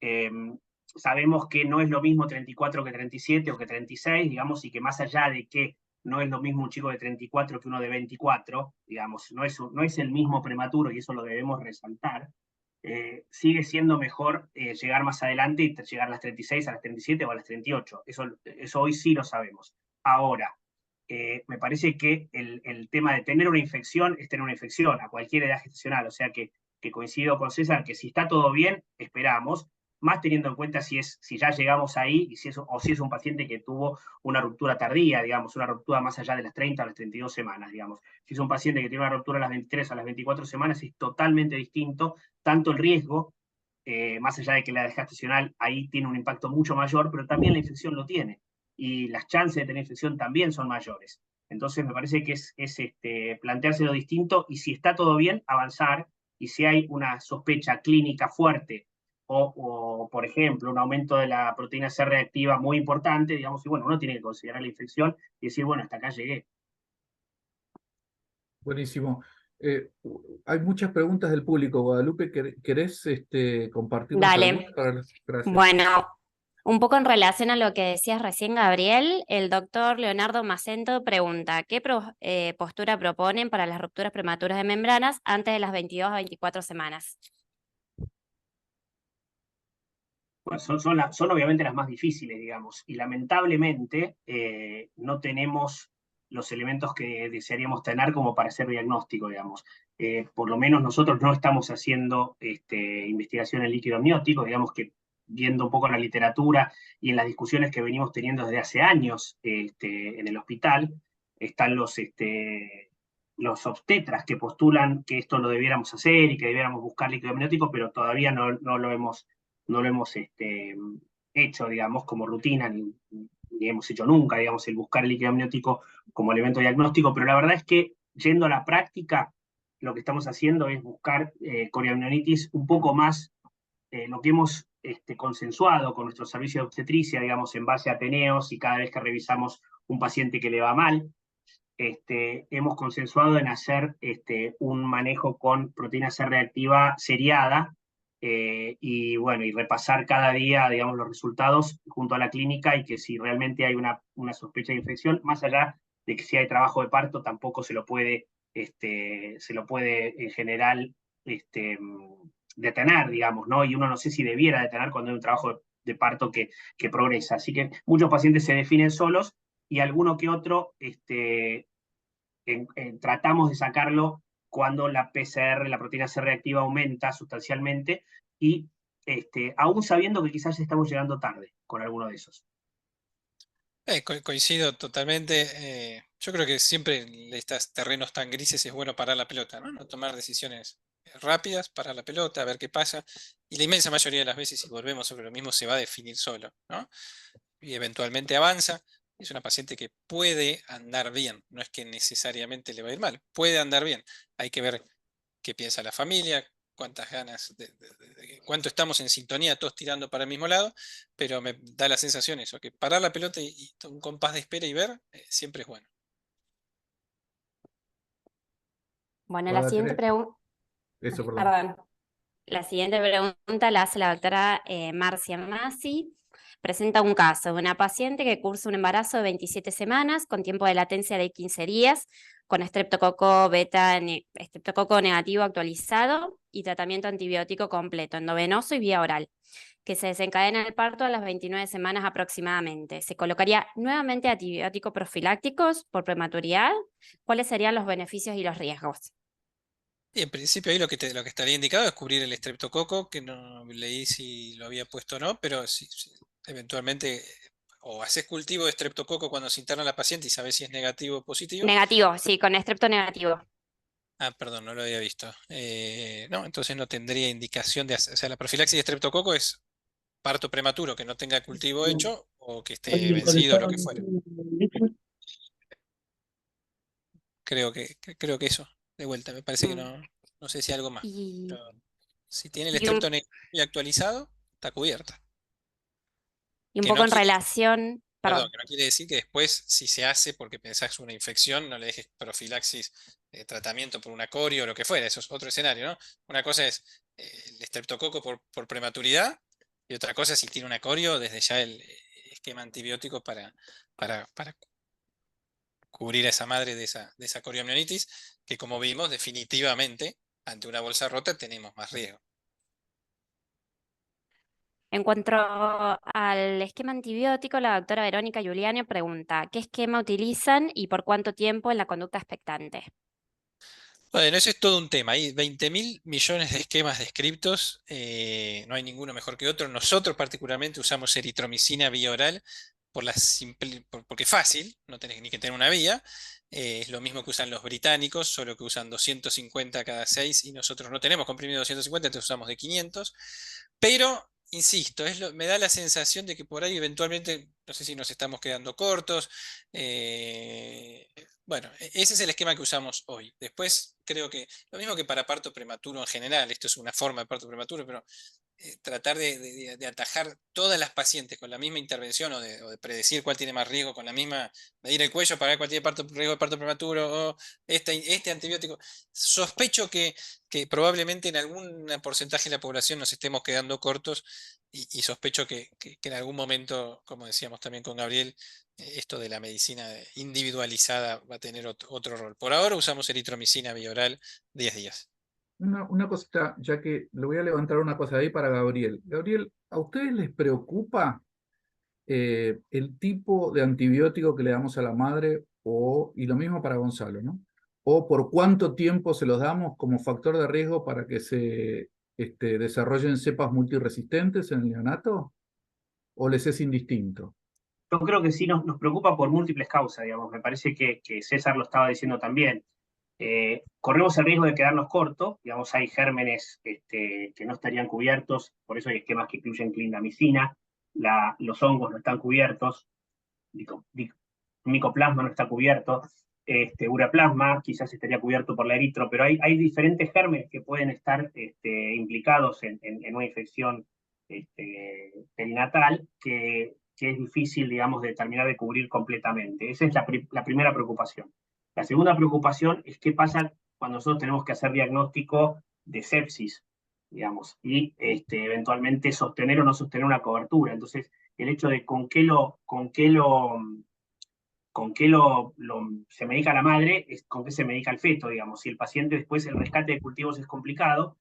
eh, sabemos que no es lo mismo 34 que 37 o que 36, digamos, y que más allá de que no es lo mismo un chico de 34 que uno de 24, digamos, no es el mismo prematuro y eso lo debemos resaltar, sigue siendo mejor llegar más adelante y llegar a las 36, a las 37 o a las 38. Eso hoy sí lo sabemos. Ahora, me parece que el tema de tener una infección es tener una infección a cualquier edad gestacional, o sea que coincido con César que si está todo bien, esperamos, más teniendo en cuenta si ya llegamos ahí o si es un paciente que tuvo una ruptura tardía, digamos, una ruptura más allá de las 30 o las 32 semanas, digamos. Si es un paciente que tiene una ruptura a las 23 o a las 24 semanas, es totalmente distinto, tanto el riesgo, más allá de que la edad gestacional ahí tiene un impacto mucho mayor, pero también la infección lo tiene, y las chances de tener infección también son mayores. Entonces me parece que es planteárselo distinto, y si está todo bien, avanzar, y si hay una sospecha clínica fuerte por ejemplo, un aumento de la proteína C reactiva muy importante, digamos, y bueno, uno tiene que considerar la infección y decir, bueno, hasta acá llegué. Buenísimo. Hay muchas preguntas del público. Guadalupe, ¿querés compartirnos Dale. algunas? Gracias. Bueno, un poco en relación a lo que decías recién, Gabriel, el doctor Leonardo Macento pregunta, ¿qué postura proponen para las rupturas prematuras de membranas antes de las 22 a 24 semanas? Bueno, son obviamente las más difíciles, digamos, y lamentablemente no tenemos los elementos que desearíamos tener como para hacer diagnóstico, digamos. Por lo menos nosotros no estamos haciendo investigación en líquido amniótico, digamos que viendo un poco la literatura y en las discusiones que venimos teniendo desde hace años en el hospital, están los obstetras que postulan que esto lo debiéramos hacer y que debiéramos buscar líquido amniótico, pero todavía no lo hemos hecho, digamos, como rutina, ni hemos hecho nunca, digamos, el buscar el líquido amniótico como elemento diagnóstico, pero la verdad es que yendo a la práctica, lo que estamos haciendo es buscar coriamnionitis un poco más, lo que hemos consensuado con nuestro servicio de obstetricia, digamos, en base a Ateneos, y cada vez que revisamos un paciente que le va mal, hemos consensuado en hacer un manejo con proteína C reactiva seriada, y bueno, y repasar cada día, digamos, los resultados junto a la clínica, y que si realmente hay una sospecha de infección, más allá de que si hay trabajo de parto, tampoco se lo puede en general detener, digamos, ¿no? Y uno no sé si debiera detener cuando hay un trabajo de parto que progresa. Así que muchos pacientes se definen solos, y alguno que otro tratamos de sacarlo cuando la PCR, la proteína C reactiva, aumenta sustancialmente, y aún sabiendo que quizás estamos llegando tarde con alguno de esos. Coincido totalmente. Yo creo que siempre en estos terrenos tan grises es bueno parar la pelota, ¿no? No tomar decisiones rápidas, parar la pelota, a ver qué pasa. Y la inmensa mayoría de las veces, si volvemos sobre lo mismo, se va a definir solo, ¿no? Y eventualmente avanza. Es una paciente que puede andar bien, no es que necesariamente le va a ir mal, puede andar bien. Hay que ver qué piensa la familia, cuántas ganas, cuánto estamos en sintonía, todos tirando para el mismo lado, pero me da la sensación eso, que parar la pelota y un compás de espera y ver, siempre es bueno. Bueno, la Hola, siguiente Tere. pregunta, Eso, perdón. perdón. La siguiente pregunta la hace la doctora Marcia Masi. Presenta un caso de una paciente que cursa un embarazo de 27 semanas con tiempo de latencia de 15 días, con estreptococo estreptococo negativo actualizado y tratamiento antibiótico completo, endovenoso y vía oral, que se desencadena el parto a las 29 semanas aproximadamente. ¿Se colocaría nuevamente antibióticos profilácticos por prematuridad? ¿Cuáles serían los beneficios y los riesgos? Y en principio ahí lo que estaría indicado es cubrir el estreptococo, que no leí si lo había puesto o no, pero si eventualmente o haces cultivo de estreptococo cuando se interna la paciente y sabes si es negativo o positivo. Negativo, sí, con estrepto negativo. Ah, perdón, no lo había visto. No, entonces no tendría indicación de hacer, o sea, la profilaxis de estreptococo es parto prematuro que no tenga cultivo hecho o que esté vencido o lo que fuera. Creo que eso, de vuelta, me parece que Mm. no sé si algo más. Y, Pero si tiene el y un, estrepto negativo actualizado, está cubierta. y un Que poco no en quiere, relación, perdón, perdón, que no quiere decir que después, si se hace porque pensás una infección, no le dejes profilaxis, tratamiento por una corio o lo que fuera, eso es otro escenario, ¿no? Una cosa es el estreptococo por prematuridad, y otra cosa es si tiene una corio, desde ya el esquema antibiótico para cubrir a esa madre de esa corioamnionitis, que como vimos, definitivamente, ante una bolsa rota tenemos más riesgo. en cuanto al esquema antibiótico, la doctora Verónica Giuliani pregunta, ¿qué esquema utilizan y por cuánto tiempo en la conducta expectante? Bueno, eso es todo un tema. Hay 20.000 millones de esquemas descriptos, no hay ninguno mejor que otro. Nosotros particularmente usamos eritromicina vía oral porque es fácil, no tenés ni que tener una vía. Es lo mismo que usan los británicos, solo que usan 250 cada 6 y nosotros no tenemos comprimido 250, entonces usamos de 500. Pero, insisto, me da la sensación de que por ahí eventualmente, no sé si nos estamos quedando cortos. Bueno, ese es el esquema que usamos hoy. Después, creo que lo mismo que para parto prematuro en general, esto es una forma de parto prematuro, pero tratar de atajar todas las pacientes con la misma intervención o de predecir cuál tiene más riesgo con la misma, medir el cuello para ver cuál tiene riesgo de parto prematuro o este antibiótico. Sospecho que probablemente en algún porcentaje de la población nos estemos quedando cortos y sospecho que en algún momento, como decíamos también con Gabriel, esto de la medicina individualizada va a tener otro rol. Por ahora usamos eritromicina vía oral 10 días. Una cosita, ya que le voy a levantar una cosa ahí para Gabriel. Gabriel, ¿a ustedes les preocupa el tipo de antibiótico que le damos a la madre? Y lo mismo para Gonzalo, ¿no? ¿O por cuánto tiempo se los damos como factor de riesgo para que se desarrollen cepas multiresistentes en el neonato? ¿O les es indistinto? Yo creo que sí nos preocupa por múltiples causas, digamos. Me parece que César lo estaba diciendo también. Corremos el riesgo de quedarnos cortos, digamos, hay gérmenes que no estarían cubiertos, por eso hay esquemas que incluyen clindamicina, los hongos no están cubiertos, micoplasma no está cubierto, ureaplasma quizás estaría cubierto por la eritro, pero hay diferentes gérmenes que pueden estar implicados en una infección perinatal que es difícil, digamos, de terminar de cubrir completamente. Esa es la primera preocupación. La segunda preocupación es qué pasa cuando nosotros tenemos que hacer diagnóstico de sepsis, digamos, y eventualmente sostener o no sostener una cobertura. Entonces, el hecho de con qué se medica la madre es con qué se medica el feto, digamos. Si el paciente después, el rescate de cultivos es complicado,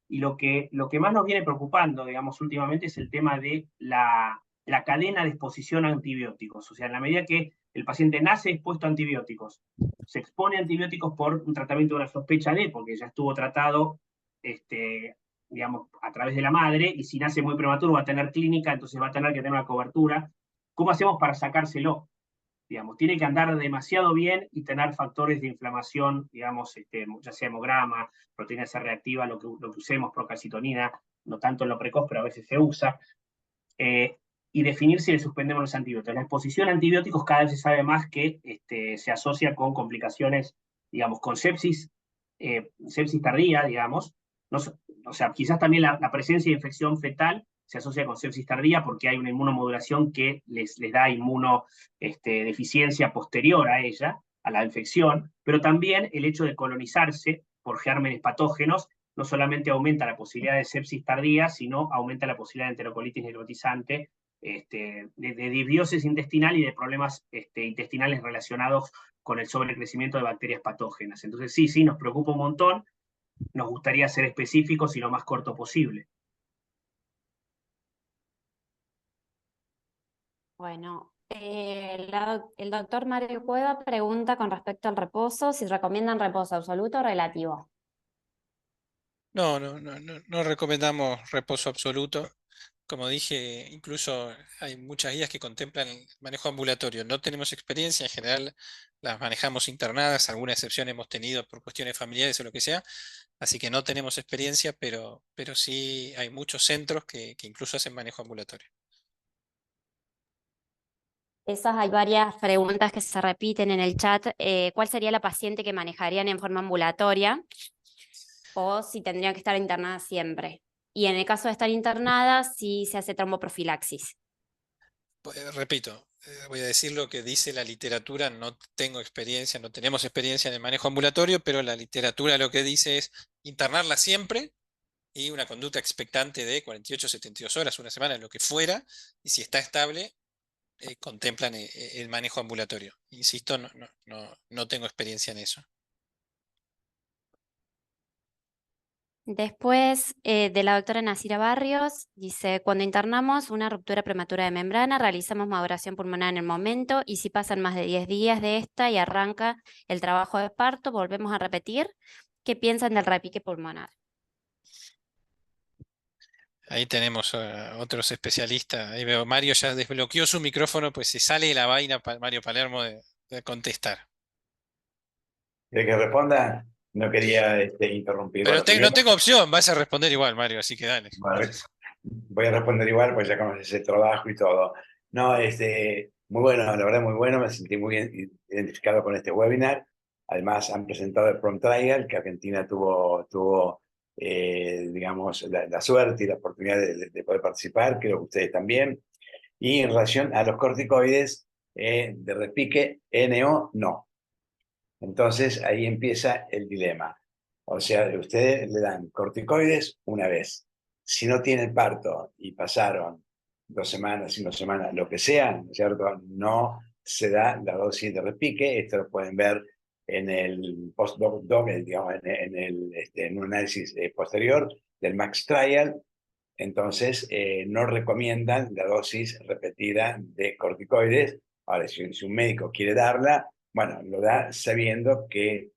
y lo que más nos viene preocupando, digamos, últimamente es el tema de la cadena de exposición a antibióticos. O sea, en la medida que el paciente nace expuesto a antibióticos, se expone a antibióticos por un tratamiento de una sospecha de, porque ya estuvo tratado, digamos, a través de la madre, y si nace muy prematuro va a tener clínica, entonces va a tener que tener una cobertura. ¿Cómo hacemos para sacárselo? Digamos, tiene que andar demasiado bien y tener factores de inflamación, digamos, ya sea hemograma, proteína C reactiva, lo que usemos, procalcitonina, no tanto en lo precoz, pero a veces se usa, y definir si le suspendemos los antibióticos. La exposición a antibióticos cada vez se sabe más que se asocia con complicaciones, digamos, con sepsis tardía, digamos, no, o sea, quizás también la presencia de infección fetal se asocia con sepsis tardía porque hay una inmunomodulación que les da deficiencia posterior a ella, a la infección, pero también el hecho de colonizarse por gérmenes patógenos no solamente aumenta la posibilidad de sepsis tardía, sino aumenta la posibilidad de enterocolitis necrotizante, de disbiosis intestinal y de problemas intestinales relacionados con el sobrecrecimiento de bacterias patógenas. Entonces sí, nos preocupa un montón, nos gustaría ser específicos y lo más corto posible. Bueno, el doctor Mario Cueva pregunta con respecto al reposo, si recomiendan reposo absoluto o relativo. No recomendamos reposo absoluto. Como dije, incluso hay muchas guías que contemplan el manejo ambulatorio. No tenemos experiencia, en general las manejamos internadas, alguna excepción hemos tenido por cuestiones familiares o lo que sea, así que no tenemos experiencia, pero sí hay muchos centros que incluso hacen manejo ambulatorio. Esas hay varias preguntas que se repiten en el chat. ¿Cuál sería la paciente que manejarían en forma ambulatoria? O si tendrían que estar internadas siempre. Y en el caso de estar internadas, si se hace tromboprofilaxis. Repito, voy a decir lo que dice la literatura, no tengo experiencia, no tenemos experiencia en el manejo ambulatorio, pero la literatura lo que dice es internarla siempre y una conducta expectante de 48, 72 horas, una semana, lo que fuera, y si está estable, contemplan el manejo ambulatorio. Insisto, no tengo experiencia en eso. Después, de la doctora Nasira Barrios, dice, cuando internamos una ruptura prematura de membrana, realizamos maduración pulmonar en el momento, y si pasan más de 10 días de esta y arranca el trabajo de parto, volvemos a repetir. ¿Qué piensan del repique pulmonar? Ahí tenemos otros especialistas. Ahí veo, Mario ya desbloqueó su micrófono, pues se sale de la vaina, Mario Palermo, de contestar. ¿Quiere que responda? No quería interrumpir. Pero Bueno, primero, no tengo opción, vas a responder igual, Mario, así que dale. bueno, voy a responder igual, pues ya conoces el trabajo y todo. No, muy bueno, la verdad muy bueno, me sentí muy bien identificado con este webinar. Además, han presentado el Prom Trial, que Argentina tuvo digamos, la suerte y la oportunidad de poder participar, creo que ustedes también. Y en relación a los corticoides, de repique, NO, no. Entonces, ahí empieza el dilema. O sea, ustedes le dan corticoides una vez. Si no tienen parto y pasaron 2 semanas, 5 semanas, lo que sea, ¿cierto? No se da la dosis de repique. Esto lo pueden ver en el post-doc, digamos, en un análisis posterior del Max Trial. Entonces, no recomiendan la dosis repetida de corticoides. Ahora, si un médico quiere darla, bueno, lo da sabiendo que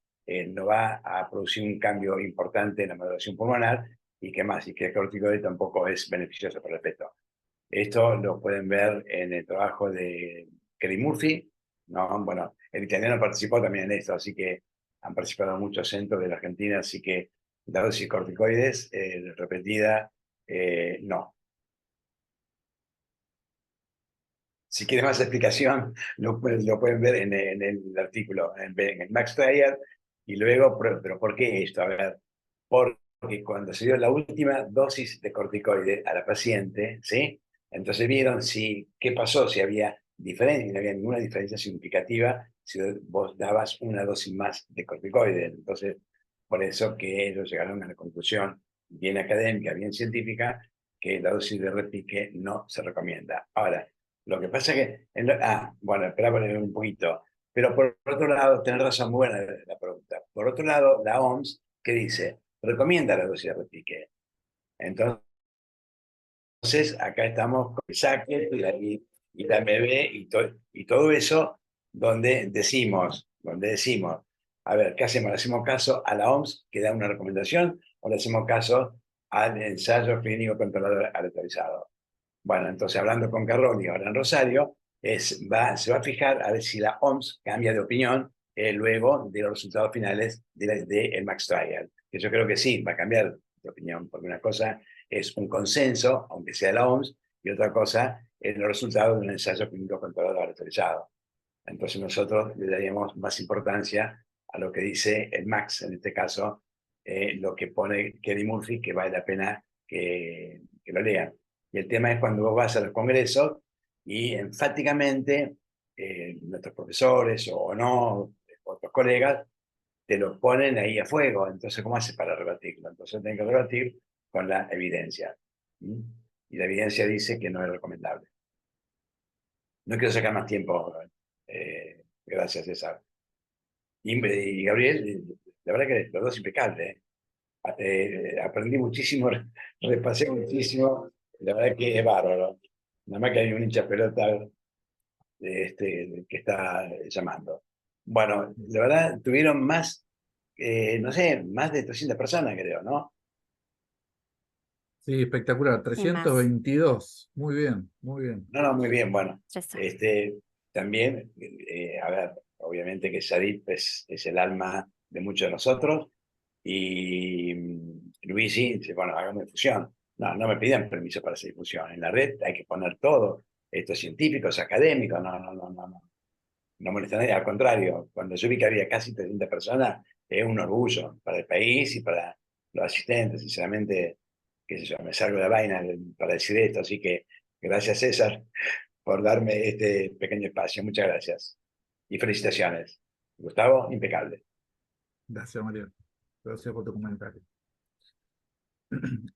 no va a producir un cambio importante en la maduración pulmonar y que más, y que el corticoide tampoco es beneficioso para el feto. Esto lo pueden ver en el trabajo de Kelly Murphy, ¿no? Bueno, el italiano participó también en esto, así que han participado muchos centros de la Argentina, así que la dosis de corticoides repetida, no. Si quieres más explicación, lo pueden ver en el artículo, en el Max Trial, y luego, pero ¿por qué esto? A ver, porque cuando se dio la última dosis de corticoide a la paciente, ¿sí? Entonces vieron qué pasó, si había diferencia, no había ninguna diferencia significativa si vos dabas una dosis más de corticoide. Entonces, por eso que ellos llegaron a la conclusión bien académica, bien científica, que la dosis de repique no se recomienda. Ahora, lo que pasa es que... bueno, espera poner un poquito. Pero por otro lado, tenés razón, muy buena la pregunta. Por otro lado, la OMS, ¿qué dice? Recomienda la dosis de repique. Entonces, acá estamos con el SACE y la MB y todo eso donde decimos, a ver, ¿qué hacemos? ¿Le hacemos caso a la OMS que da una recomendación o le hacemos caso al ensayo clínico controlado aleatorizado? Bueno, entonces hablando con Carroni ahora en Rosario, se va a fijar a ver si la OMS cambia de opinión luego de los resultados finales del Max Trial. Que yo creo que sí, va a cambiar de opinión, porque una cosa es un consenso, aunque sea la OMS, y otra cosa es los resultados de un ensayo clínico controlado autorizado. Entonces nosotros le daríamos más importancia a lo que dice el Max, en este caso, lo que pone Kelly Murphy, que vale la pena que lo lean. Y el tema es cuando vos vas a los congresos y enfáticamente nuestros profesores o no, otros colegas, te lo ponen ahí a fuego. Entonces, ¿cómo haces para rebatirlo? Entonces, tienen que rebatir con la evidencia. ¿Mm? Y la evidencia dice que no es recomendable. No quiero sacar más tiempo. Gracias, César. Y Gabriel, la verdad que los dos impecables. Aprendí muchísimo, repasé muchísimo. La verdad que es bárbaro. Nada más que hay un hincha pelota que está llamando. Bueno, la verdad, tuvieron más, no sé, más de 300 personas, creo, ¿no? Sí, espectacular. Y más. 322. Muy bien, muy bien. No, no, muy bien, bueno. Eso. También, a ver, obviamente que Sadip es el alma de muchos de nosotros, y Luisi dice, bueno, hagamos difusión. No, no me pidan permiso para hacer difusión. En la red hay que poner todo, estos científicos, académicos, no molesta a nadie. Al contrario, cuando yo vi que había casi 300 personas, es un orgullo para el país y para los asistentes. Sinceramente, qué sé yo, me salgo de la vaina para decir esto. Así que gracias, César, por darme este pequeño espacio. Muchas gracias. Y felicitaciones. Gustavo, impecable. Gracias, María. Gracias por tu comentario.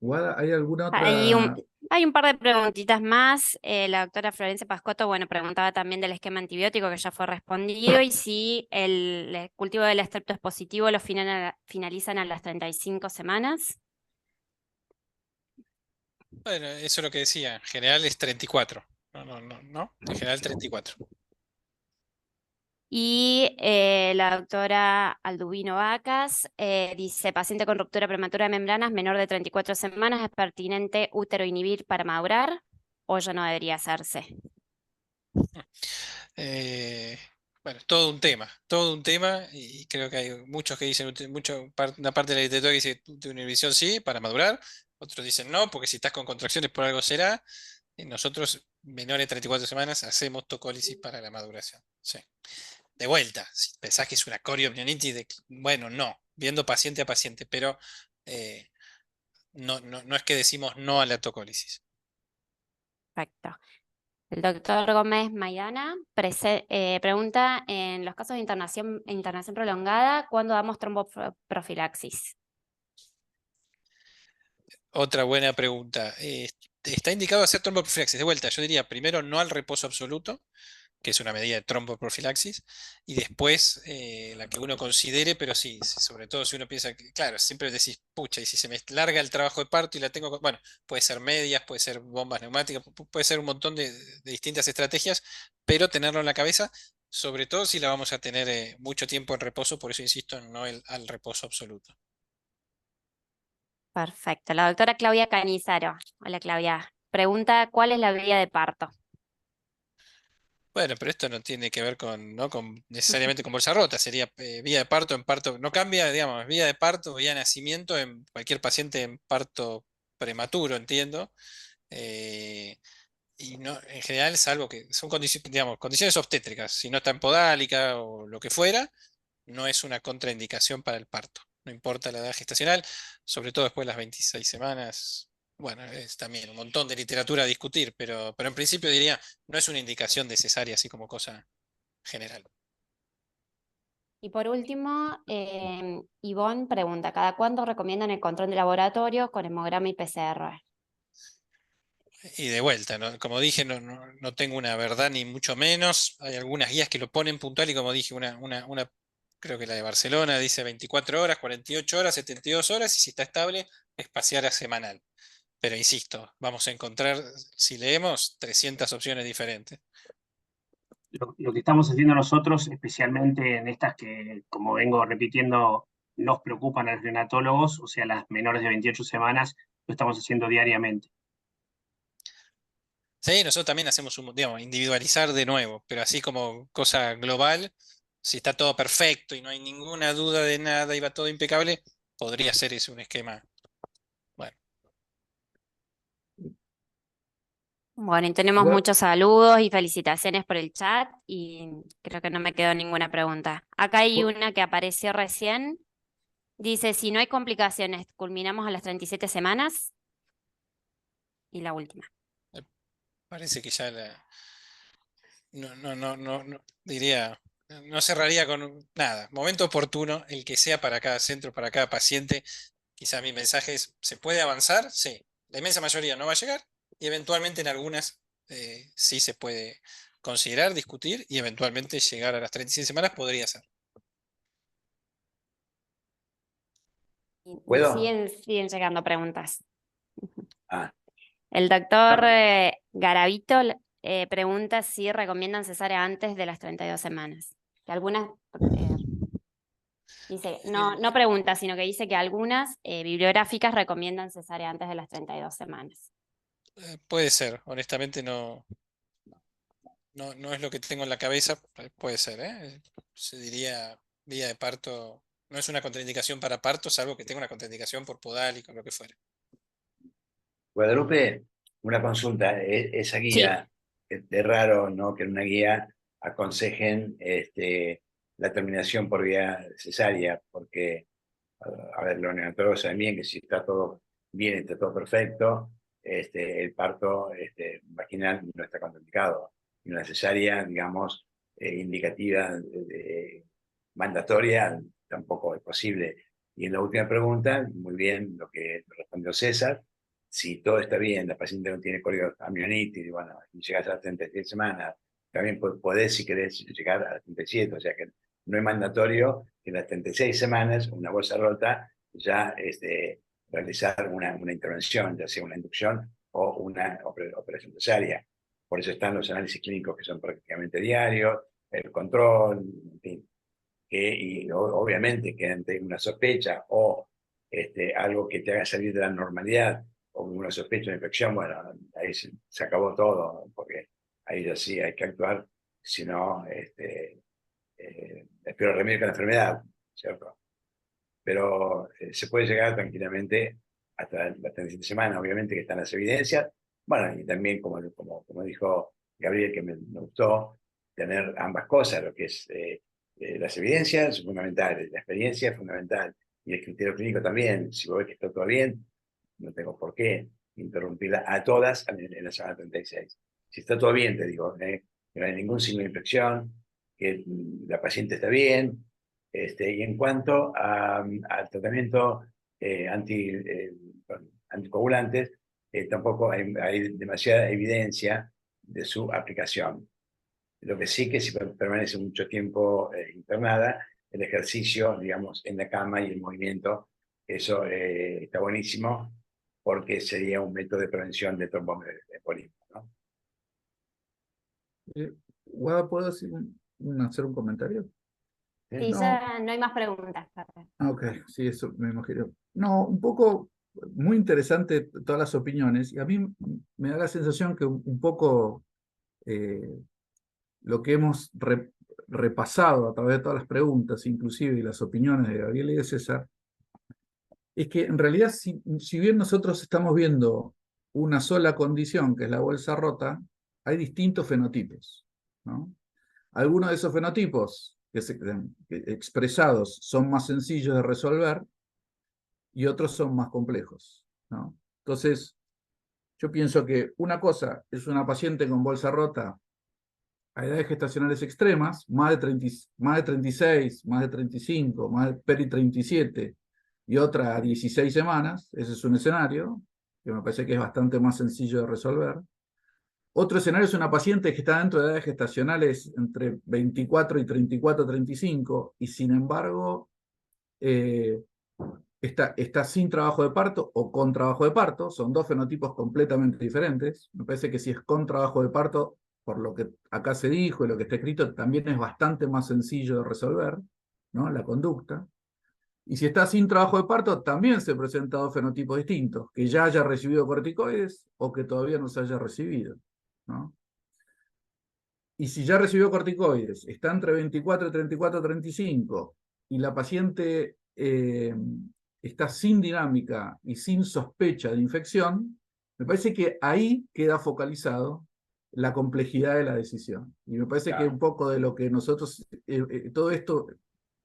Guada, ¿hay alguna Hay otra? hay un par de preguntitas más. La doctora Florencia Pascotto, bueno, preguntaba también del esquema antibiótico que ya fue respondido y si el cultivo del estrepto es positivo, lo finalizan a las 35 semanas. Bueno, eso es lo que decía. En general es 34. No. En general 34. Y la doctora Alduvino Vacas dice, paciente con ruptura prematura de membranas menor de 34 semanas, ¿es pertinente útero inhibir para madurar o ya no debería hacerse? Bueno, todo un tema, y creo que hay muchos que dicen, una parte de la literatura que dice de una inhibición sí, para madurar, otros dicen no, porque si estás con contracciones por algo será. Y nosotros, menores de 34 semanas, hacemos tocólisis para la maduración. Sí. De vuelta, si pensás que es una coriomnionitis, bueno, no, viendo paciente a paciente, pero no es que decimos no a la tocólisis. Perfecto. El doctor Gómez Maidana pregunta, en los casos de internación prolongada, ¿cuándo damos tromboprofilaxis? Otra buena pregunta. Está indicado hacer tromboprofilaxis. De vuelta, yo diría primero no al reposo absoluto, que es una medida de tromboprofilaxis, y después la que uno considere, pero sí, sobre todo si uno piensa que, claro, siempre decís, pucha, y si se me larga el trabajo de parto y la tengo, bueno, puede ser medias, puede ser bombas neumáticas, puede ser un montón de distintas estrategias, pero tenerlo en la cabeza, sobre todo si la vamos a tener mucho tiempo en reposo, por eso insisto en no al reposo absoluto. Perfecto. La doctora Claudia Cañizaro. Hola, Claudia. Pregunta, ¿cuál es la vía de parto? Bueno, pero esto no tiene que ver no con necesariamente con bolsa rota, sería vía de parto en parto, no cambia, digamos, vía de parto, vía de nacimiento en cualquier paciente en parto prematuro, entiendo. Eh, y no, en general, salvo que son condiciones, digamos, condiciones obstétricas, si no está en podálica o lo que fuera, no es una contraindicación para el parto. No importa la edad gestacional, sobre todo después de las 26 semanas. Bueno, es también un montón de literatura a discutir, pero en principio diría, no es una indicación de cesárea, así como cosa general. Y por último, Ivonne pregunta, ¿cada cuándo recomiendan el control de laboratorio con hemograma y PCR? Y de vuelta, como dije, no tengo una verdad ni mucho menos. Hay algunas guías que lo ponen puntual y como dije, creo que la de Barcelona dice 24 horas, 48 horas, 72 horas y si está estable, espaciar a semanal. Pero insisto, vamos a encontrar, si leemos, 300 opciones diferentes. Lo que estamos haciendo nosotros, especialmente en estas que, como vengo repitiendo, nos preocupan a los neonatólogos, o sea, las menores de 28 semanas, lo estamos haciendo diariamente. Sí, nosotros también hacemos digamos, individualizar de nuevo, pero así como cosa global, si está todo perfecto y no hay ninguna duda de nada y va todo impecable, podría ser ese un esquema. Bueno. Bueno, y tenemos Igual, muchos saludos y felicitaciones por el chat y creo que no me quedó ninguna pregunta. Acá hay pu- una que apareció recién. Dice, si no hay complicaciones, culminamos a las 37 semanas. Y la última. Parece que ya diría, no cerraría con nada. Momento oportuno, el que sea para cada centro, para cada paciente. Quizás mi mensaje es, ¿se puede avanzar? Sí. La inmensa mayoría no va a llegar y eventualmente en algunas sí se puede considerar, discutir y eventualmente llegar a las 36 semanas podría ser. Y ¿Puedo? siguen llegando preguntas. Ah, El doctor Garavito pregunta si recomiendan cesárea antes de las 32 semanas. Que algunas, dice, no pregunta, sino que dice que algunas bibliográficas recomiendan cesárea antes de las 32 semanas. Puede ser, honestamente no es lo que tengo en la cabeza, puede ser, ¿eh? Se diría vía de parto, no es una contraindicación para parto, salvo que tenga una contraindicación por podálico o lo que fuera. Guadalupe, una consulta. Esa Sí. guía, es raro, ¿no? Que en una guía aconsejen la terminación por vía cesárea, porque, a ver, los neonatólogos saben bien que si está todo bien, está todo perfecto, el parto vaginal no está contraindicado. Y una cesárea, digamos, indicativa, mandatoria, tampoco es posible. Y en la última pregunta, muy bien lo que respondió César, si todo está bien, la paciente no tiene coriamnionitis, y bueno, y llegas a las 36 semanas, también podés, si querés, llegar a las 37, o sea que no es mandatorio que en las 36 semanas, una bolsa rota, ya realizar una intervención, ya sea una inducción o una operación cesárea. Por eso están los análisis clínicos que son prácticamente diarios, el control, en fin. Y obviamente que ante una sospecha o algo que te haga salir de la normalidad o una sospecha de infección, bueno, ahí se acabó todo, porque ahí ya sí hay que actuar, si no, es peor remedio que la enfermedad, ¿cierto? Pero se puede llegar tranquilamente hasta la 37 semana, obviamente que están las evidencias, bueno, y también como dijo Gabriel, que me gustó, tener ambas cosas, lo que es las evidencias son fundamentales, la experiencia es fundamental, y el criterio clínico también. Si vos ves que está todo bien, no tengo por qué interrumpirla a todas en la semana 36. Si está todo bien, te digo, que no hay ningún signo de infección, que la paciente está bien, y en cuanto al tratamiento anticoagulantes, tampoco hay demasiada evidencia de su aplicación. Lo que sí que si permanece mucho tiempo internada, el ejercicio, digamos, en la cama y el movimiento, eso está buenísimo porque sería un método de prevención de tromboembolismo, ¿no? Guada, ¿puedo hacer un comentario? Sí, No, ya no hay más preguntas. ok, sí, eso me imagino. No, un poco muy interesante todas las opiniones, y a mí me da la sensación que un poco lo que hemos repasado a través de todas las preguntas, inclusive y las opiniones de Gabriel y de César, es que en realidad, si bien nosotros estamos viendo una sola condición, que es la bolsa rota, hay distintos fenotipos, ¿no? Algunos de esos fenotipos que expresados son más sencillos de resolver y otros son más complejos, ¿no? Entonces, yo pienso que una cosa es una paciente con bolsa rota a edades gestacionales extremas, más de 36, más de 35, más de peri 37, y otra a 16 semanas. Ese es un escenario que me parece que es bastante más sencillo de resolver. Otro escenario es una paciente que está dentro de edades gestacionales entre 24 y 34, 35, y sin embargo está sin trabajo de parto o con trabajo de parto. Son dos fenotipos completamente diferentes. Me parece que si es con trabajo de parto, por lo que acá se dijo y lo que está escrito, también es bastante más sencillo de resolver, ¿no? La conducta. Y si está sin trabajo de parto, también se presentan dos fenotipos distintos, que ya haya recibido corticoides o que todavía no se haya recibido, ¿no? Y si ya recibió corticoides, está entre 24, 34, 35, y la paciente está sin dinámica y sin sospecha de infección, me parece que ahí queda focalizado la complejidad de la decisión. Y me parece que un poco de lo que nosotros, todo esto,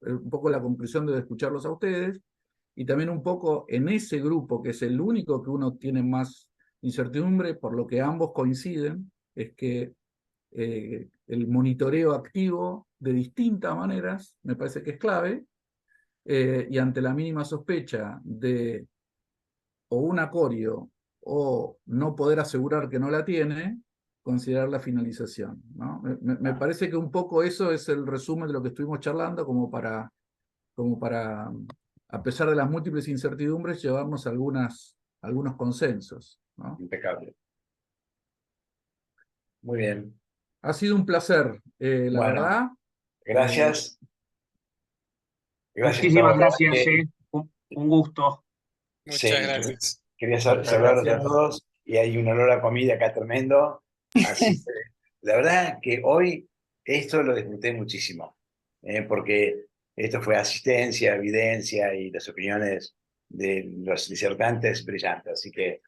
un poco la conclusión de escucharlos a ustedes, y también un poco en ese grupo, que es el único que uno tiene más incertidumbre, por lo que ambos coinciden, es que el monitoreo activo de distintas maneras me parece que es clave, y ante la mínima sospecha de o un acorio o no poder asegurar que no la tiene, considerar la finalización, ¿no? Me parece que un poco eso es el resumen de lo que estuvimos charlando, como para, a pesar de las múltiples incertidumbres, llevarnos algunos consensos, ¿no? Impecable. Muy bien. Ha sido un placer, la Bueno, verdad. Gracias. Gracias, Muchísimas Gustavo. gracias, un gusto. Sí, Muchas gracias. quería Muchas saludarlos a gracias. todos y hay un olor a comida acá tremendo. Así que, la verdad que hoy esto lo disfruté muchísimo, porque esto fue asistencia, evidencia y las opiniones de los disertantes brillantes. Así que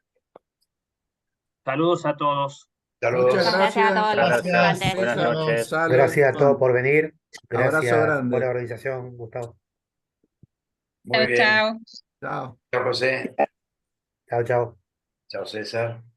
Saludos a todos. saludos. Muchas Muchas gracias a todos los Gracias. participantes. Buenas César, noches. Gonzalo, Gracias a todos Juan. por venir. Abrazo Gracias grande. por la organización, Gustavo. Muy bien. Chao. Chao, José. Chao, chao. Chao, César.